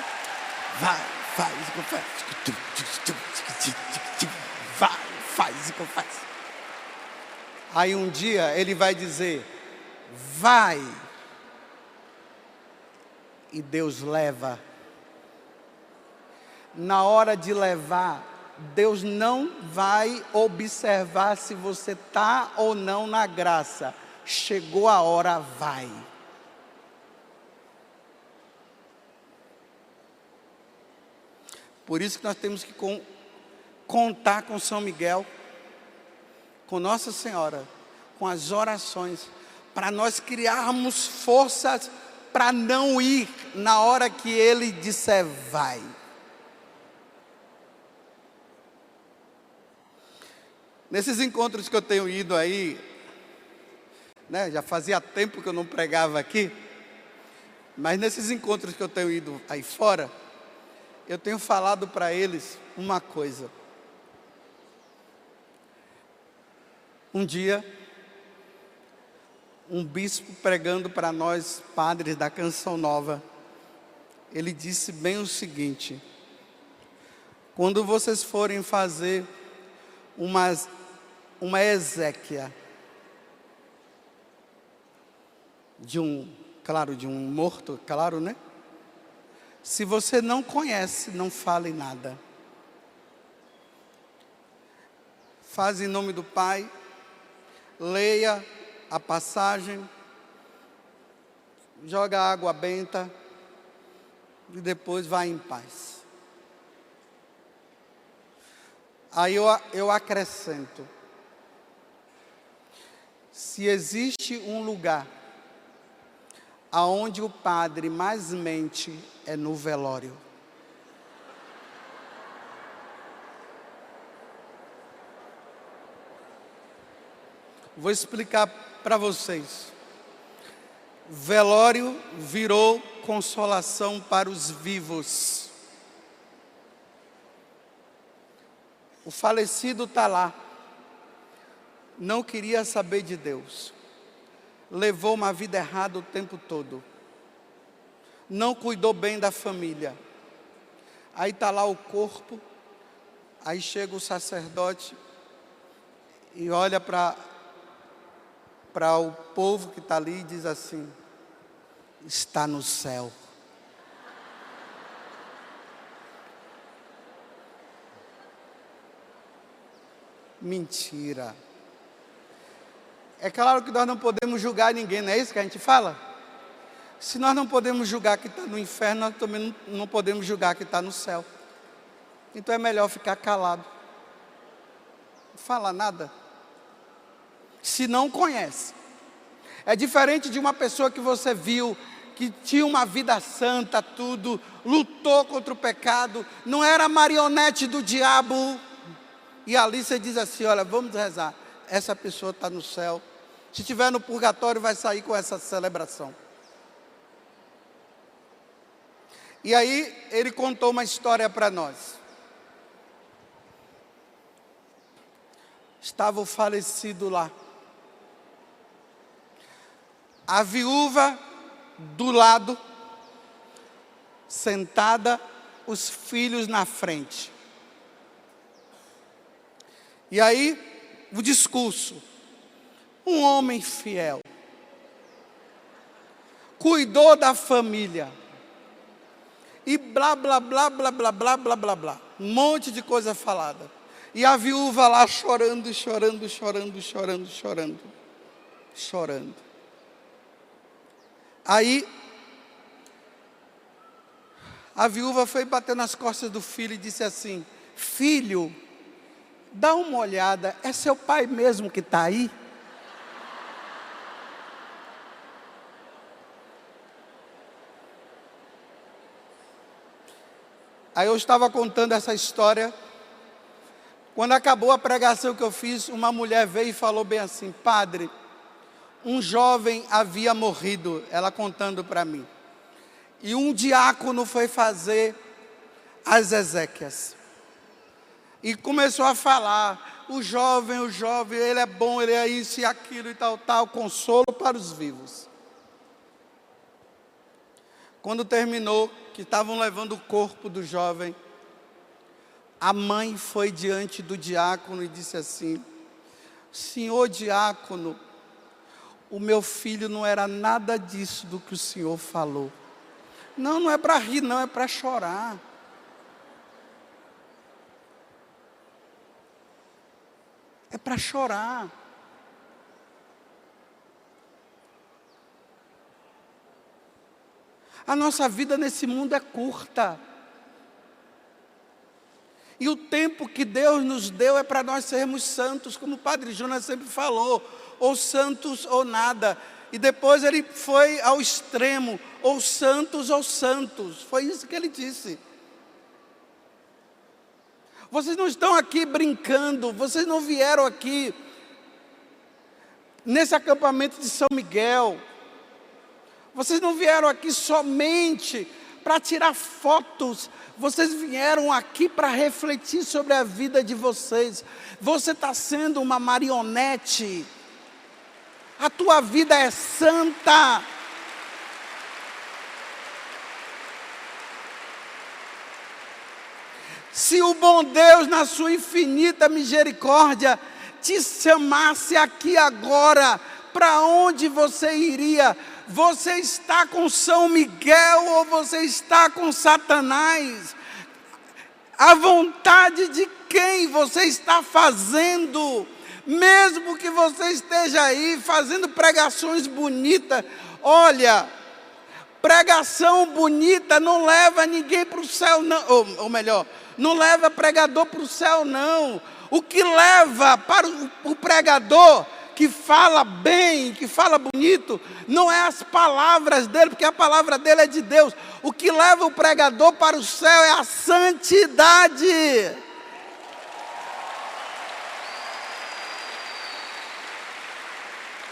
Vai, faz e confessa. Vai, faz e confessa. Aí um dia ele vai dizer: vai. E Deus leva. Na hora de levar, Deus não vai observar se você está ou não na graça. Chegou a hora, vai. Por isso que nós temos que contar com São Miguel, com Nossa Senhora, com as orações, para nós criarmos forças para não ir na hora que Ele disser vai. Nesses encontros que eu tenho ido aí, né, já fazia tempo que eu não pregava aqui, mas nesses encontros que eu tenho ido aí fora, eu tenho falado para eles uma coisa. Um dia, um bispo pregando para nós, padres da Canção Nova, ele disse bem o seguinte: quando vocês forem fazer uma exéquia de um morto, claro, né? Se você não conhece, não fale nada. Faz em nome do Pai, leia a passagem, joga água benta e depois vai em paz. Aí eu acrescento: se existe um lugar aonde o padre mais mente, é no velório. Vou explicar para vocês. Velório virou consolação para os vivos. O falecido está lá, não queria saber de Deus, levou uma vida errada o tempo todo, não cuidou bem da família. Aí está lá o corpo, aí chega o sacerdote e olha para o povo que está ali e diz assim: está no céu. Mentira. É claro que nós não podemos julgar ninguém, não é isso que a gente fala? Se nós não podemos julgar que está no inferno, nós também não podemos julgar que está no céu. Então é melhor ficar calado. Não fala nada. Se não conhece. É diferente de uma pessoa que você viu, que tinha uma vida santa, tudo, lutou contra o pecado, não era marionete do diabo. E ali você diz assim: olha, vamos rezar. Essa pessoa está no céu. Se estiver no purgatório, vai sair com essa celebração. E aí, ele contou uma história para nós. Estava o falecido lá. A viúva do lado, sentada, os filhos na frente. E aí, o discurso: um homem fiel, cuidou da família, e blá, blá, blá, blá, blá, blá, blá, blá, blá, um monte de coisa falada. E a viúva lá chorando, chorando, chorando, chorando, chorando, chorando. Aí, a viúva foi bater nas costas do filho e disse assim: filho, dá uma olhada, é seu pai mesmo que está aí? Aí eu estava contando essa história. Quando acabou a pregação que eu fiz, uma mulher veio e falou bem assim: padre, um jovem havia morrido, ela contando para mim. E um diácono foi fazer as exéquias. E começou a falar, o jovem, ele é bom, ele é isso e aquilo e tal, consolo para os vivos. Quando terminou, que estavam levando o corpo do jovem, a mãe foi diante do diácono e disse assim: senhor diácono, o meu filho não era nada disso do que o senhor falou. Não, não é para rir, não, é para chorar. É para chorar. A nossa vida nesse mundo é curta. E o tempo que Deus nos deu é para nós sermos santos, como o Padre Jonas sempre falou, ou santos ou nada. E depois ele foi ao extremo, ou santos ou santos. Foi isso que ele disse. Vocês não estão aqui brincando, vocês não vieram aqui nesse acampamento de São Miguel. Vocês não vieram aqui somente para tirar fotos. Vocês vieram aqui para refletir sobre a vida de vocês. Você está sendo uma marionete. A tua vida é santa. Se o bom Deus, na sua infinita misericórdia, te chamasse aqui agora, para onde você iria? Você está com São Miguel ou você está com Satanás? A vontade de quem você está fazendo? Mesmo que você esteja aí fazendo pregações bonitas, olha, pregação bonita não leva ninguém para o céu, não, ou melhor, não leva pregador para o céu, não. O que leva para o pregador que fala bem, que fala bonito, não é as palavras dele, porque a palavra dele é de Deus. O que leva o pregador para o céu é a santidade.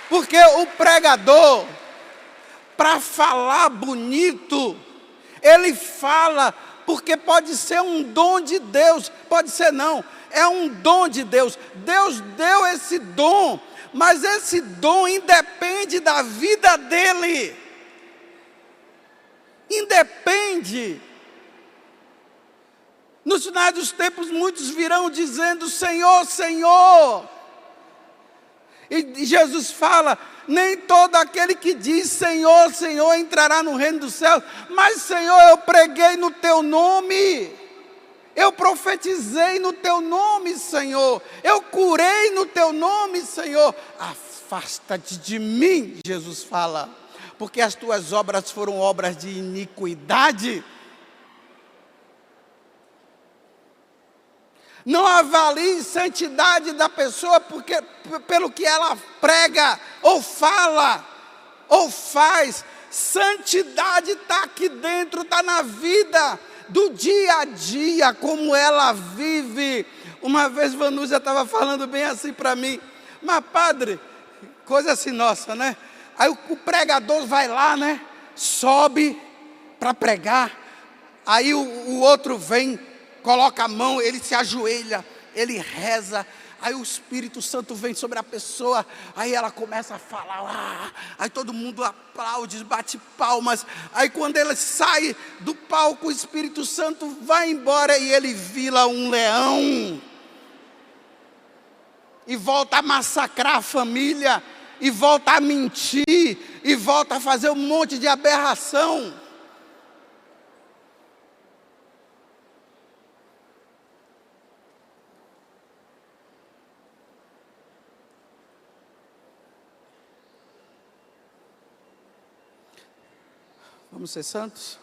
Porque o pregador, para falar bonito, ele fala porque pode ser um dom de Deus, pode ser não, é um dom de Deus. Deus deu esse dom, mas esse dom independe da vida dele. Independe. Nos finais dos tempos, muitos virão dizendo: Senhor, Senhor. E Jesus fala: nem todo aquele que diz Senhor, Senhor entrará no reino dos céus. Mas Senhor, eu preguei no teu nome, eu profetizei no teu nome, Senhor, eu curei no teu nome, Senhor. Afasta-te de mim, Jesus fala, porque as tuas obras foram obras de iniquidade. Não avalie santidade da pessoa pelo que ela prega, ou fala, ou faz. Santidade está aqui dentro, está na vida, do dia a dia, como ela vive. Uma vez Vanúzia estava falando bem assim para mim: mas padre, coisa assim nossa, né? Aí o pregador vai lá, né? Sobe para pregar, aí o outro vem, coloca a mão, ele se ajoelha, ele reza, aí o Espírito Santo vem sobre a pessoa, aí ela começa a falar, aí todo mundo aplaude, bate palmas, aí quando ele sai do palco, o Espírito Santo vai embora e ele vira um leão, e volta a massacrar a família, e volta a mentir, e volta a fazer um monte de aberração. Vamos ser santos?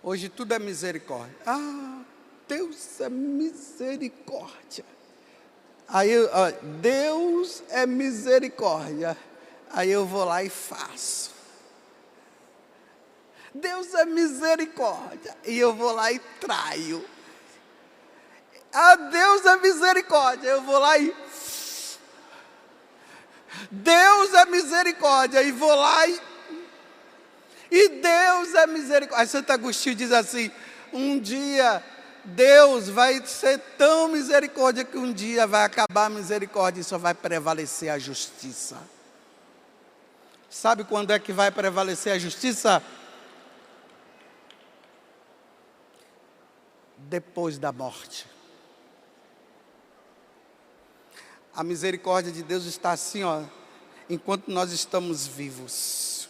Hoje tudo é misericórdia. Ah, Deus é misericórdia. Aí, Deus é misericórdia. Aí eu vou lá e faço. Deus é misericórdia. E eu vou lá e traio. Ah, Deus é misericórdia. Eu vou lá e... Deus é misericórdia. E vou lá e Deus é misericórdia. Aí Santo Agostinho diz assim: um dia Deus vai ser tão misericórdia que um dia vai acabar a misericórdia e só vai prevalecer a justiça. Sabe quando é que vai prevalecer a justiça? Depois da morte. A misericórdia de Deus está assim, ó, enquanto nós estamos vivos.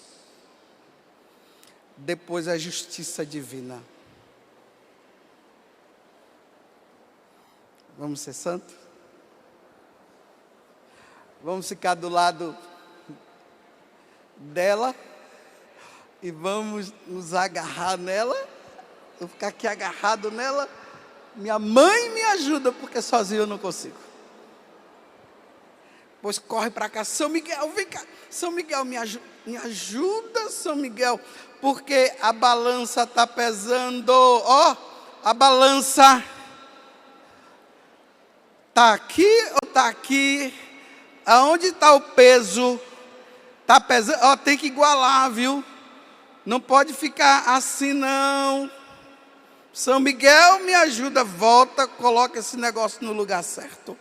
Depois a justiça divina. Vamos ser santos? Vamos ficar do lado dela e vamos nos agarrar nela. Eu ficar aqui agarrado nela. Minha mãe me ajuda, porque sozinho eu não consigo. Pois corre para cá, São Miguel, vem cá. São Miguel, me ajuda, São Miguel, porque a balança está pesando. Ó, a balança está aqui ou está aqui? Aonde está o peso? Está pesando, ó, tem que igualar, viu? Não pode ficar assim não. São Miguel, me ajuda, volta, coloca esse negócio no lugar certo.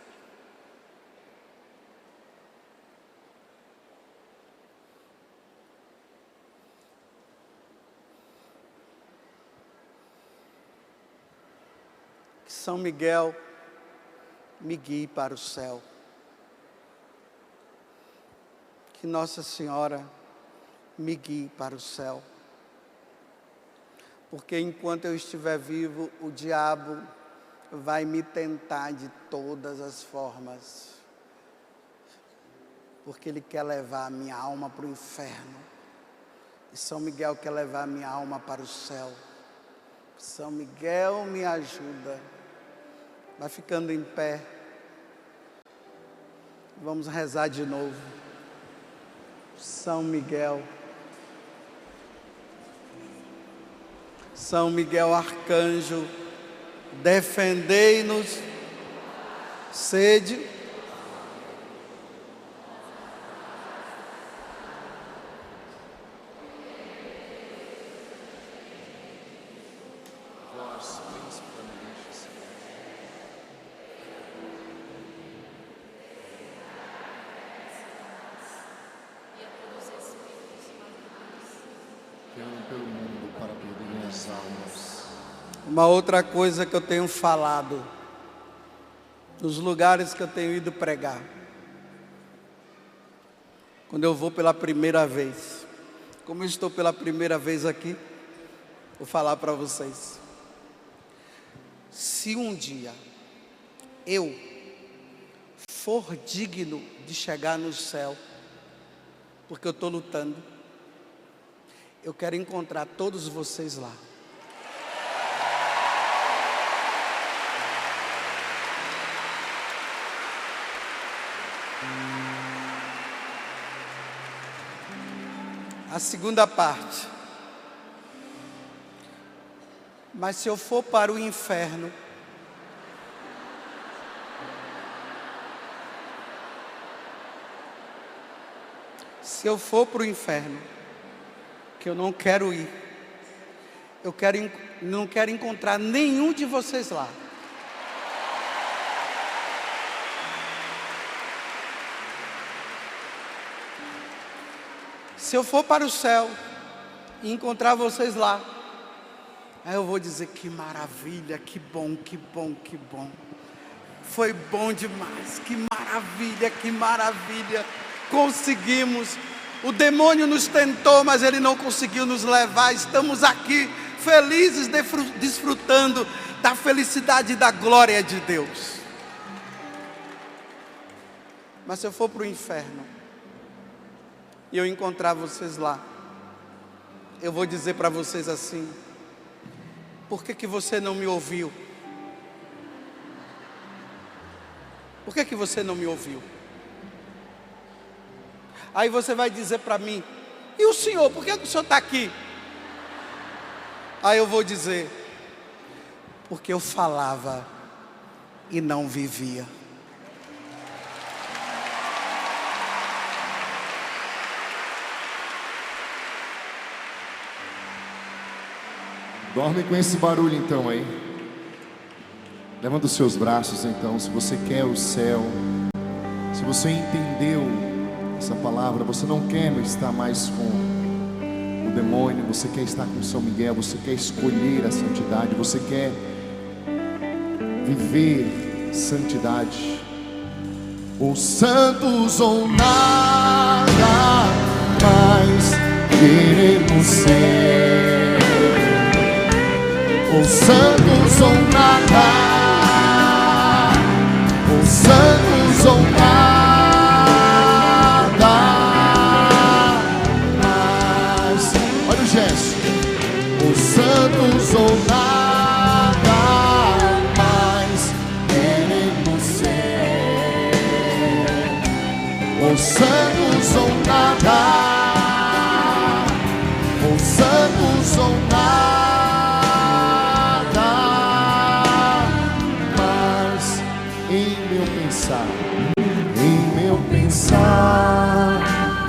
Que São Miguel me guie para o céu. Que Nossa Senhora me guie para o céu. Porque enquanto eu estiver vivo, o diabo vai me tentar de todas as formas. Porque ele quer levar a minha alma para o inferno. E São Miguel quer levar a minha alma para o céu. São Miguel me ajuda. Vai ficando em pé. Vamos rezar de novo. São Miguel. São Miguel Arcanjo, defendei-nos, sede. Vós, príncipe da milícia, e a todos os espíritos malignos que andam pelo mundo para perderem as almas. Uma outra coisa que eu tenho falado, nos lugares que eu tenho ido pregar, quando eu vou pela primeira vez, como eu estou pela primeira vez aqui, vou falar para vocês. Se um dia eu for digno de chegar no céu, porque eu estou lutando, eu quero encontrar todos vocês lá. A segunda parte. Mas se eu for para o inferno, se eu for para o inferno, que eu não quero ir, não quero encontrar nenhum de vocês lá. Se eu for para o céu e encontrar vocês lá, aí eu vou dizer: que maravilha, que bom, que bom, que bom. Foi bom demais, que maravilha, que maravilha. Conseguimos. O demônio nos tentou, mas ele não conseguiu nos levar. Estamos aqui felizes, desfrutando da felicidade e da glória de Deus. Mas se eu for para o inferno e eu encontrar vocês lá, eu vou dizer para vocês assim: por que você não me ouviu? Por que você não me ouviu? Aí você vai dizer para mim: e o senhor, por que o senhor está aqui? Aí eu vou dizer: porque eu falava e não vivia. Dorme com esse barulho então aí. Levanta os seus braços então, se você quer o céu, se você entendeu essa palavra, você não quer estar mais com o demônio, você quer estar com São Miguel, você quer escolher a santidade, você quer viver santidade. Os santos ou nada mais queremos ser. Os santos ou nada, os santos ou nada mais. Olha o gesto. Os santos ou nada mais queremos ser. Os santos ou nada, os santos ou nada.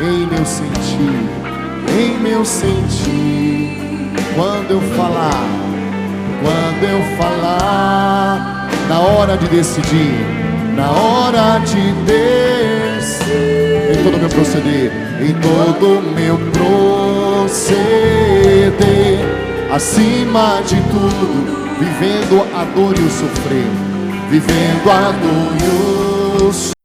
Em meu sentir, em meu sentir, quando eu falar, na hora de decidir, na hora de descer, em todo o meu proceder, em todo o meu proceder, acima de tudo, vivendo a dor e o sofrer, vivendo a dor e o sofrer.